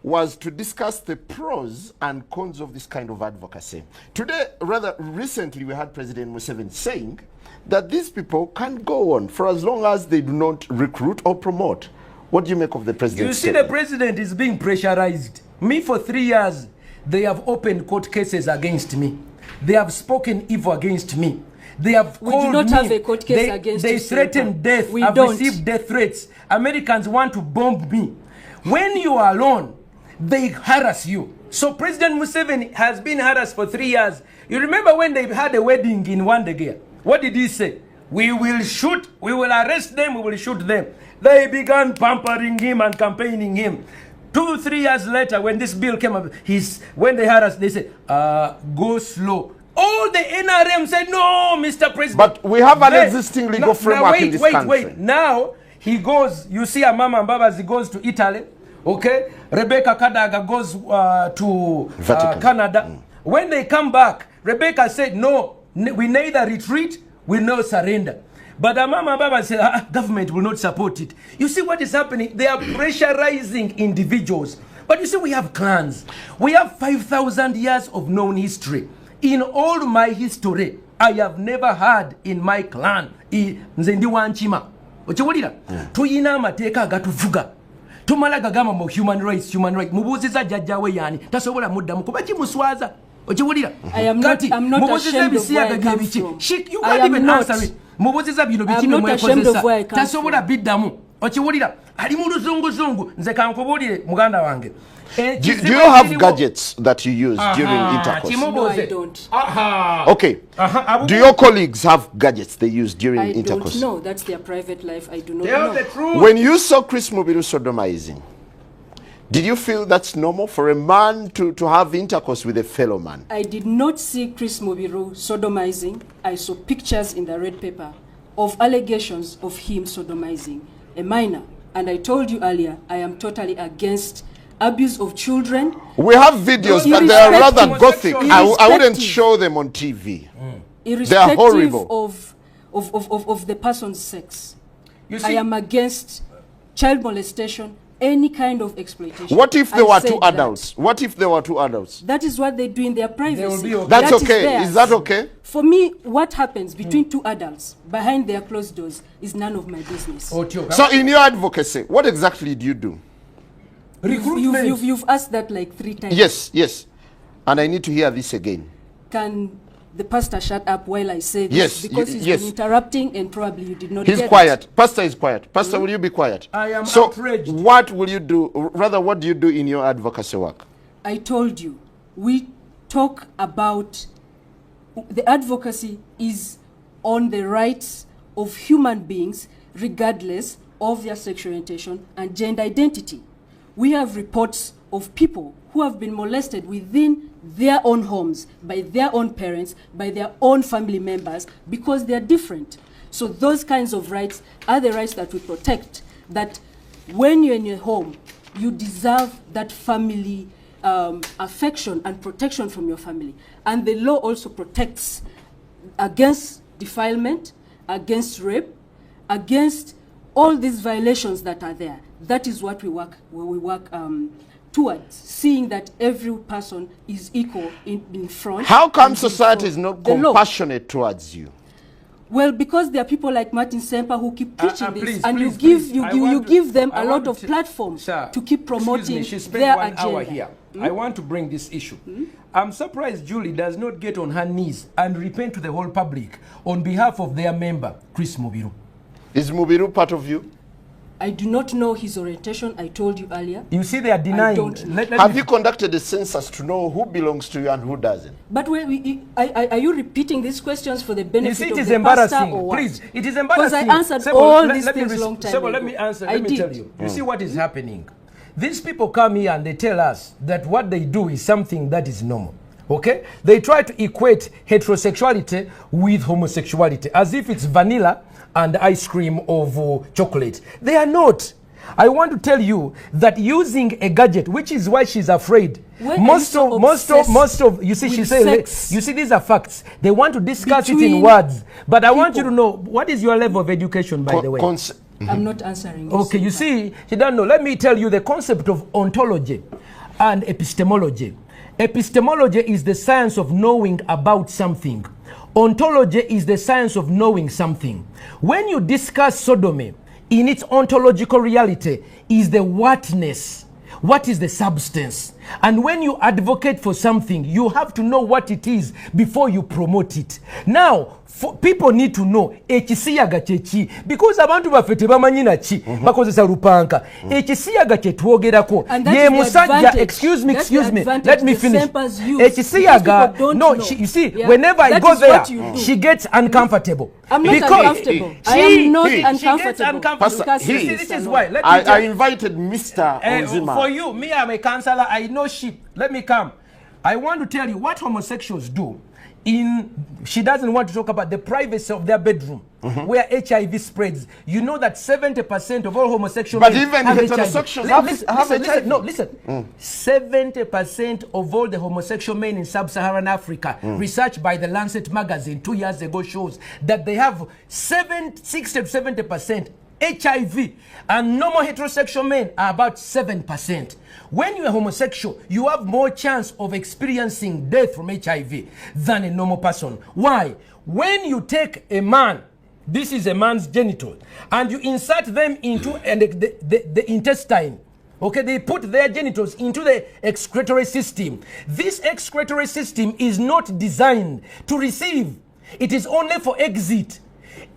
was to discuss the pros and cons of this kind of advocacy. Today, rather recently, we had President Museveni saying that these people can go on for as long as they do not recruit or promote. What do you make of the president's
You see, the president is being pressurized. Me, for 3 years, they have opened court cases against me. They have spoken evil against me. They have
We
called
do not
me.
have a court case against
They
you,
threaten
SEMPA.
death.
We
I've
don't.
received death threats. Americans want to bomb me. When you are alone, they harass you. So President Museveni has been harassed for 3 years. You remember when they had a wedding in Wandegea? What did he say? We will shoot, we will arrest them, we will shoot them. They began pampering him and campaigning him. 2-3 years later, when this bill came up, when they harassed, they said, go slow. All the NRM said, no, Mr. President.
But we have an existing legal framework in this country.
Wait. Now, he goes, you see a Mama Mbabas, he goes to Italy, okay? Rebecca Kadaga goes to Canada. When they come back, Rebecca said, no, we neither retreat, we no surrender. But Mama Mbabas said, government will not support it. You see what is happening? They are pressurizing individuals. But you see, we have clans. We have 5,000 years of known history. In all my history, I have never had in my clan, nze ndi wanchima. Ochiwulira? Tuyina amateeka agatuvuga. Tumala gagamba mu human rights. Mubuuziza jjajjawe yani. Tasobola muddamu kuba kimuswaza. Ochiwulira?
I'm not ashamed of where I come from.
You can't even answer it. Mubuuziza bino bikime mwekozesa. Tasobola biddamu. Ochiwulira? Ali mu luzunguzungu. Nze kankubuulire muganda wange.
Do you have gadgets that you use during intercourse?
No, I don't.
Okay. Do your colleagues have gadgets they use during intercourse?
I don't know. That's their private life. I do not
Tell
know.
the truth.
When you saw Chris Mubiru sodomizing, did you feel that's normal for a man to have intercourse with a fellow man?
I did not see Chris Mubiru sodomizing. I saw pictures in the red paper of allegations of him sodomizing a minor. And I told you earlier, I am totally against abuse of children.
We have videos, but they are rather gothic. I wouldn't show them on TV. They are horrible.
Of the person's sex.
You
I
see,
am against child molestation, any kind of exploitation.
What if they
I
were
said
two
that.
adults? What if they were two adults?
That is what they do in their privacy.
They will be okay.
That's
That
okay.
theirs.
Is that okay?
For me, what happens between two adults behind their closed doors is none of my business.
So in your advocacy, what exactly do you do?
recruitment.
You've asked that like 3 times.
Yes. And I need to hear this again.
Can the pastor shut up while I say this?
Yes,
Because he's
yes.
been interrupting and probably you did not
He's
get
quiet.
it.
Pastor is quiet. Pastor, will you be quiet?
I am
so
outraged.
what will you do? Rather, what do you do in your advocacy work?
I told you, we talk about the advocacy is on the rights of human beings regardless of their sexual orientation and gender identity. We have reports of people who have been molested within their own homes, by their own parents, by their own family members, because they are different. So those kinds of rights are the rights that we protect, that when you're in your home, you deserve that family affection and protection from your family. And the law also protects against defilement, against rape, against all these violations that are there. That is what we work towards, seeing that every person is equal in front.
How come
and
society
before
is not
the law.
compassionate towards you?
Well, because there are people like Martin SEMPA who keep preaching this,
please,
and
please,
you give them
I
a
want
lot of
to-
platform
Sir,
to keep
excuse
promoting
me, she spent
their
1 hour
agenda.
here. I want to bring this issue. I'm surprised Julie does not get on her knees and repent to the whole public on behalf of their member, Chris Mubiru.
Is Mubiru part of you?
I do not know his orientation, I told you earlier.
You see, they are denying.
don't know.
Let
Have
me-
you conducted a census to know who belongs to you and who doesn't?
But are you repeating these questions for the
You
benefit
see, it
of
is
the
embarrassing.
pastor or what?
Please, it is
Because
embarrassing.
I answered
Sebo,
all
let-
these
let me
things
res-
long time
Sebo,
ago.
let me answer.
I
Let me
did.
tell you. You see what is happening? These people come here and they tell us that what they do is something that is normal. Okay? They try to equate heterosexuality with homosexuality as if it's vanilla and ice cream of chocolate. They are not. I want to tell you that using a gadget, which is why she's afraid.
Why are you so
Most of, you see, she
with
says,
sex?
you see, these are facts. They want to discuss it in
Between
words. But I want you to
people.
know, what is your level of education, by the way?
I'm not answering you.
Okay, you see, you don't know. Let me tell you the concept of ontology and epistemology. Epistemology is the science of knowing about something. Ontology is the science of knowing something. When you discuss sodomy, in its ontological reality is the whatness. What is the substance? And when you advocate for something, you have to know what it is before you promote it. Now, people need to know ekisiyaga chechi, because abantu baffe tebamanyi naki bakozesa lupanka. Ekisiyaga kye twogerako ye musajja. Excuse me, let me finish. Ekisiyaga, no, you see, whenever I go there, she gets uncomfortable.
I'm not uncomfortable. I am not uncomfortable.
This is why.
I invited Mr. Onzima.
For you, me, I'm a counselor. I know sheep. Let me come. I want to tell you what homosexuals do. She doesn't want to talk about the privacy of their bedroom, where HIV spreads. You know that 70% of all homosexual men
even
have
heterosexuals
HIV.
Listen.
70% of all the homosexual men in sub-Saharan Africa, research by the Lancet magazine 2 years ago shows that they have 60 to 70% HIV, and normal heterosexual men are about 7%. When you are homosexual, you have more chance of experiencing death from HIV than a normal person. Why? When you take a man, this is a man's genital, and you insert them into the intestine, okay, they put their genitals into the excretory system. This excretory system is not designed to receive. It is only for exit.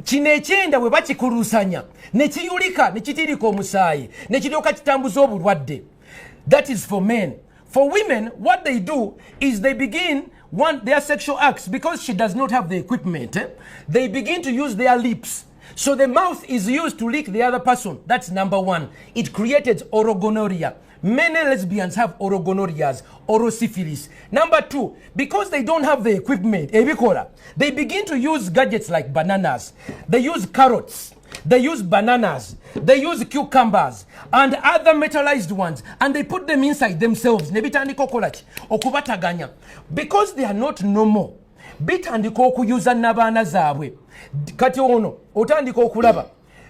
Kino ekyenda bwe bakikulusanya ne kiyulika ne kitirika omusaayi ne kiryoka kitambuza obulwadde. That is for men. For women, what they do is they begin their sexual acts, because she does not have the equipment. They begin to use their lips. So the mouth is used to lick the other person. That's number one. It created orogonorrhea. Many lesbians have orogonorrheas, orosyphilis. Number two, because they don't have the equipment, they begin to use gadgets like bananas. They use carrots. They use bananas. They use cucumbers and other metallized ones, and they put them inside themselves. Because they are not normal. Bitandika okuyuza n'abaana zaabwe. Kati ono otandika okulaba.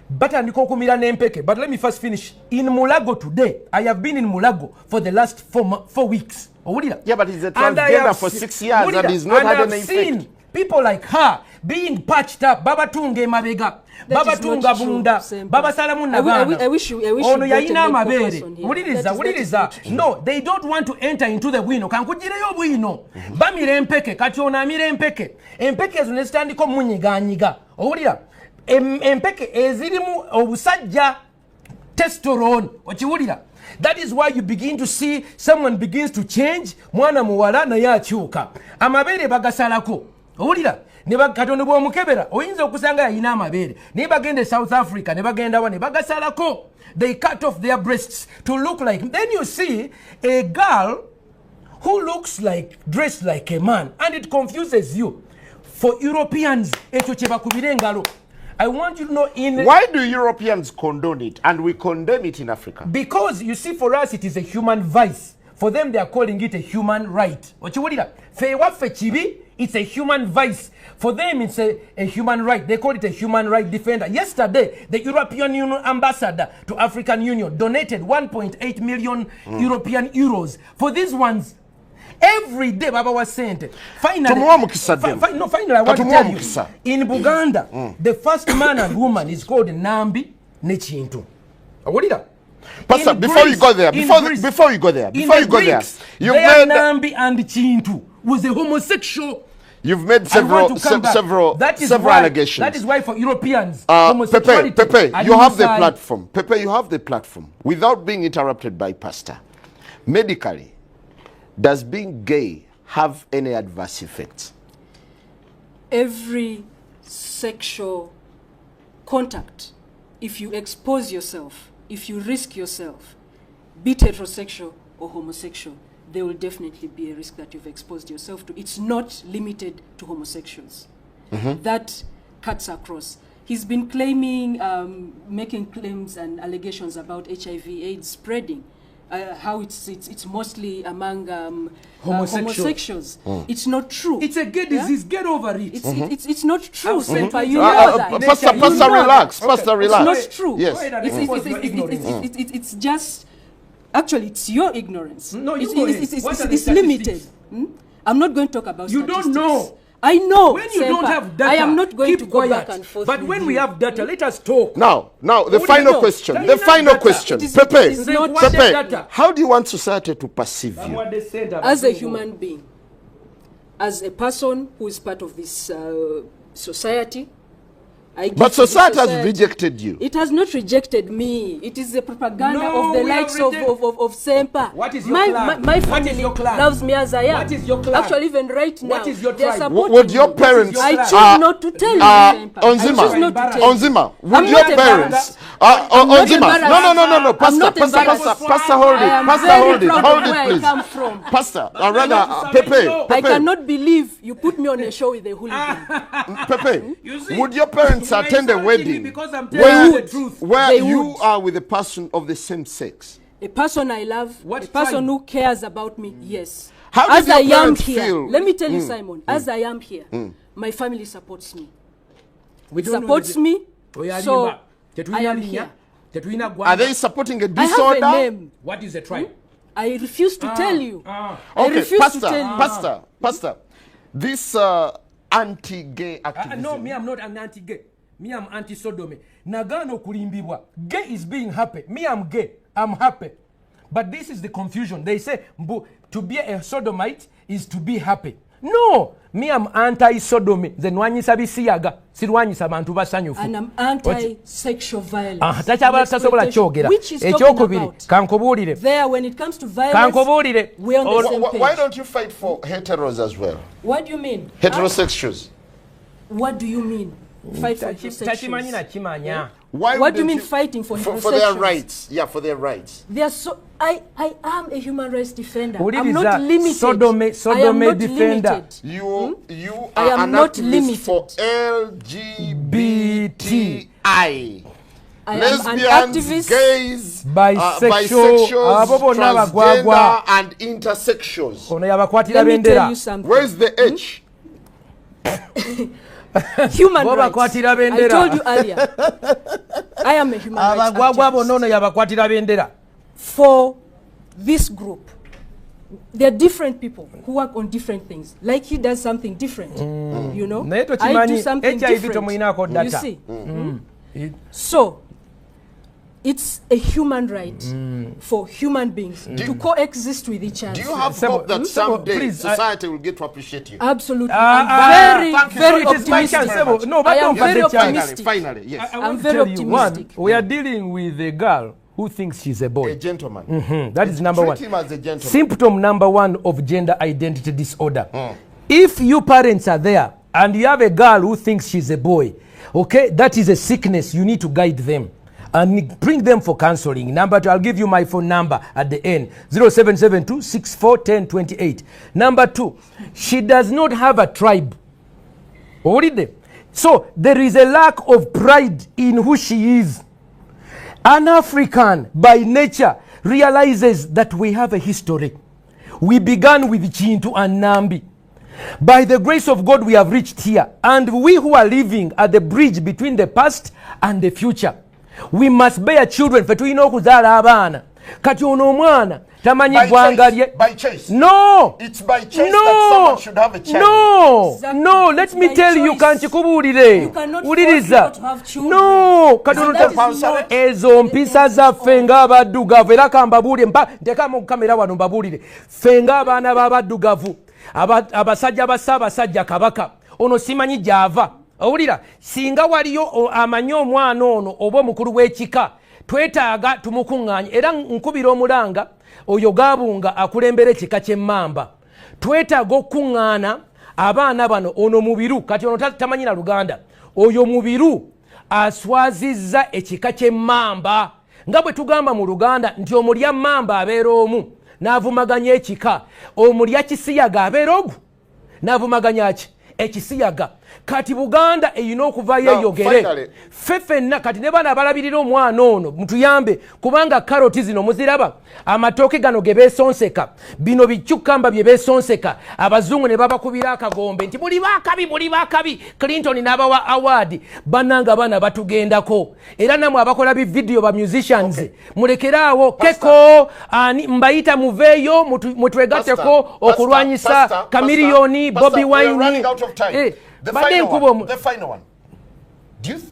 Batandika okumira n'empeke. But let me first finish. In Mulago today, I have been in Mulago for the last 4 weeks.
Yeah, but he's a transgender for 6 years and he's not had any effect.
Seen people like her being patched up. Baba tunga emabega. Baba tunga bunda. Baba salamu nabana.
I wish you
ono yayina amabere.
Uliriza.
No, they don't want to enter into the bwino. Kankujireyo bwino. Bamire empeke. Kati ono amire empeke. Empeke ezo nezitandika omunyiganyiga. Owulira? Empeke ezirimu obusajja testosterone. Okiwulira? That is why you begin to see someone begins to change. Mwana muwala naye akyuka. Amabere bagasalako. Owulira? Ne bakatono bw'omukebera oyinza okusanga yayina amabere naye bagende South Africa ne bagenda wa ne bagasalako. They cut off their breasts to look like. Then you see a girl who looks like, dressed like a man, and it confuses you. For Europeans, ekyo kye bakubira engalo. I want you to know
why do Europeans condone it and we condemn it in Africa?
Because you see, for us it is a human vice. For them they are calling it a human right. It's a human vice. For them it's a human right. They call it a human right defender. Yesterday, the European Union ambassador to African Union donated 1.8 million European euros for these ones. Every day Baba was sent. Finally, I want to tell you, in Buganda, the first man and woman is called Nambi Nechintu. What is that?
Pastor, before you go there, you've made
Nambi and Chintu was a homosexual.
You've made several allegations.
That is why for Europeans, homosexuality.
Pepe, you have the platform. Pepe, you have the platform. Without being interrupted by Pastor, medically, does being gay have any adverse effects?
Every sexual contact, if you expose yourself, if you risk yourself, be it heterosexual or homosexual, there will definitely be a risk that you've exposed yourself to. It's not limited to homosexuals. That cuts across. He's been claiming, making claims and allegations about HIV/AIDS spreading. how it's mostly among
Homosexuals.
It's not true.
It's a gay disease. Get over it.
It's not true, SEMPA. You know that.
Pastor, relax. Pastor, relax.
It's not true.
Yes.
It's just, actually, it's your ignorance.
No,
it's limited. I'm not going to talk about
You
statistics.
don't know.
I know.
When you
SEMPA,
don't have data,
I am not going
keep
to go
quiet.
back and forth.
But
with
when
you.
we have data, let us talk.
Now, the
What do you
final
know?
question.
Tell
The
me
final
data.
question.
It is
Pepe,
not
data.
how do you want society to perceive you?
As a human being, as a person who is part of this society, I give
But
to the
society has rejected you.
It has not rejected me. It is the propaganda
No,
of the
we have
likes of SEMPA.
What is your
my,
clan?
My
What is
family
your clan?
loves me as I am.
What is your clan?
Actually, even right now,
What is your
they are
tribe?
supporting
Would your
me.
parents...
I choose not to tell you, SEMPA. I choose not to tell you.
Onzima, would
I'm
your
not
parents...
not
Onzima,
embarrassed.
no,
I'm not embarrassed.
Pastor, hold
I am
it. Pastor,
very
hold it.
proud
Hold
of where
it,
I
please.
come from.
Pastor,
I
Pepe.
I cannot believe you put me on a show with a hooligan.
Pepe,
You see,
would your parents
you are
attend a
insulting me
wedding
because I'm telling you the truth.
where
They
you
would.
are with a person of the same sex?
A person I love,
What
a person
tribe?
who cares about me, yes.
How
As
did
I
your
am
parents
here,
feel?
let me tell you, Simon, as I am here, my family supports me.
We
It
don't know
supports
the-
me,
Oya
so
Limba, Tetulina
I am
Linya,
here.
Tetulina
Are
Gwanda.
they supporting a
I have
disorder?
a name.
What is the tribe?
I refuse to tell you. I
Okay,
refuse to tell you.
Pastor, this anti-gay activism.
No, me, I'm not an anti-gay. Me, I'm anti-sodomy. Nagano kulimbibwa. Gay is being happy. Me, I'm gay. I'm happy. But this is the confusion. They say to be a sodomite is to be happy. No, me, I'm anti-sodomy. Then wanyisa bisiyaga. Sirwanyisa bantu basanyufu.
And I'm anti-sexual violence.
Takyabala tasobola kyogera.
Which is talking
Ekyokubiri
about.
kankubuulire.
There, when it comes to violence,
Kankubuulire.
we're on the same page.
Why don't you fight for heteros as well?
What do you mean?
Heterosexuals.
What do you mean? Fight for
Takimanyi
heterosexuals.
nakimanya.
Why
What do you
wouldn't
mean fighting for
for their
heterosexuals?
rights? Yeah, for their rights.
They are so. I am a human rights defender. I'm
Uliriza,
not limited.
Sodome
I am not
defender.
limited.
You
I
are
am
an
not
activist
limited.
for LGBTI.
I am an
Lesbians,
activist.
gays,
Bisexual, abo bonna
transgender,
bagwagwa.
and intersexuals.
Ono yabakwatira
Let me tell
bendera.
you something.
Where's the H?
Human
Bo
rights.
bakwatira
I
bendera.
told you earlier. I am a human rights
Abagwagwa
activist.
bonna ono yabakwatira bendera.
For this group, there are different people who work on different things. Like he does something different, you know.
Naye
I do
tokimanyi
something
HIV
different.
tomuyinaako
You
data.
see. So, it's a human right for human beings to coexist with each other.
Do you have
Sebo,
hope that
Sebo,
someday
please,
society will get to appreciate you?
Absolutely.
thank
I'm
you.
very
So it is my chance,
optimistic.
Sebo. No,
I
but
am
don't
very
forget the chance.
optimistic.
Finally, yes.
I want
I'm
to
very
tell you, one,
optimistic.
we are dealing with a girl who thinks she's a boy.
A gentleman.
That is number one.
Treat him as a gentleman.
Symptom number one of gender identity disorder. If you parents are there and you have a girl who thinks she's a boy, okay, that is a sickness. You need to guide them and bring them for counseling. Number two, I'll give you my phone number at the end, 0772 641028. Number two, she does not have a tribe. Already. So there is a lack of pride in who she is. An African by nature realizes that we have a history. We began with Chintu and Nambi. By the grace of God, we have reached here. And we who are living at the bridge between the past and the future, we must bear children. Fetuino kuzaala abaana. Kati ono omwana tamanyi ggwanga lye.
By choice.
No.
It's by choice that someone should have a child.
No.
Exactly.
No, let
It's
me
by
tell you,
choice.
kankikubuulire.
You cannot
Uliriza.
force people to have children.
No.
And that is not-
Ezo mpisa zaffe ng'abaddugavu era kambabuulire ntekamu kamera wano mbabuulire ffe ng'abaana b'abaddugavu abasajja ba Ssaabasajja Kabaka ono simanyi gy'ava owulira singa waliyo amanyi omwana ono oba omukulu w'ekika twetaaga tumukuŋŋaanye era nkubira omulanga oyo Gaabunga akulembera ekika ky'Emmamba twetaaga okuŋŋaana abaana bano ono mubiru kati ono tamanyi na Luganda oyo mubiru aswazizza ekika ky'Emmamba nga bwe tugamba mu Luganda nti omulya Mmamba abeera omu n'avumaganya ekika omulya Kisiyaga abeera ogu n'avumaganya ki ekisiyaga kati Buganda eyina okuvayo eyogere ffenna kati ne bana abalabirira omwana ono mutuyambe kubanga karoti zino muziraba amatooke gano ge beesonseka bino bikyukamba bye beesonseka abazungu ne babakubira akagombe nti buli baakabi Clinton n'abawa award bannanga bana batugendako era namwe abakola bividiyo ba musicians mulekeraawo keko ani mbayita muveeyo mutwegatteko okulwanyisa Chameleone Bobby Wine
The final one.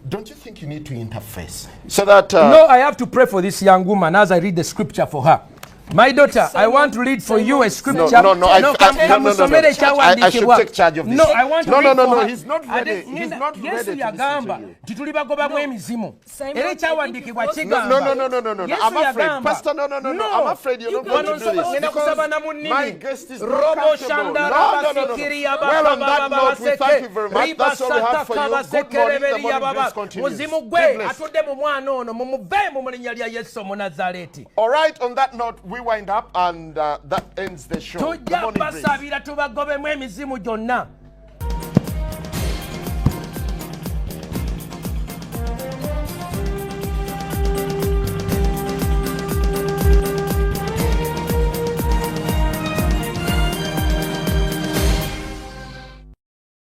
Don't you think you need to interface so that
no, I have to pray for this young woman as I read the scripture for her. My daughter, I want to read for you a scripture.
No. I should take charge of this.
No, I want to read
No.
for her.
He's not ready. He's not ready to listen to you.
Titulibagoba mwemizimu. Era kyawandikibwa
No. I'm afraid. Pastor, no. I'm afraid you're not going to do this. Because my guest is not comfortable. No. Well, on that note, we thank you very much. That's all we have for you. Good morning. The morning breeze continues. All right, on that note, we wind up and that ends the show. The morning breeze.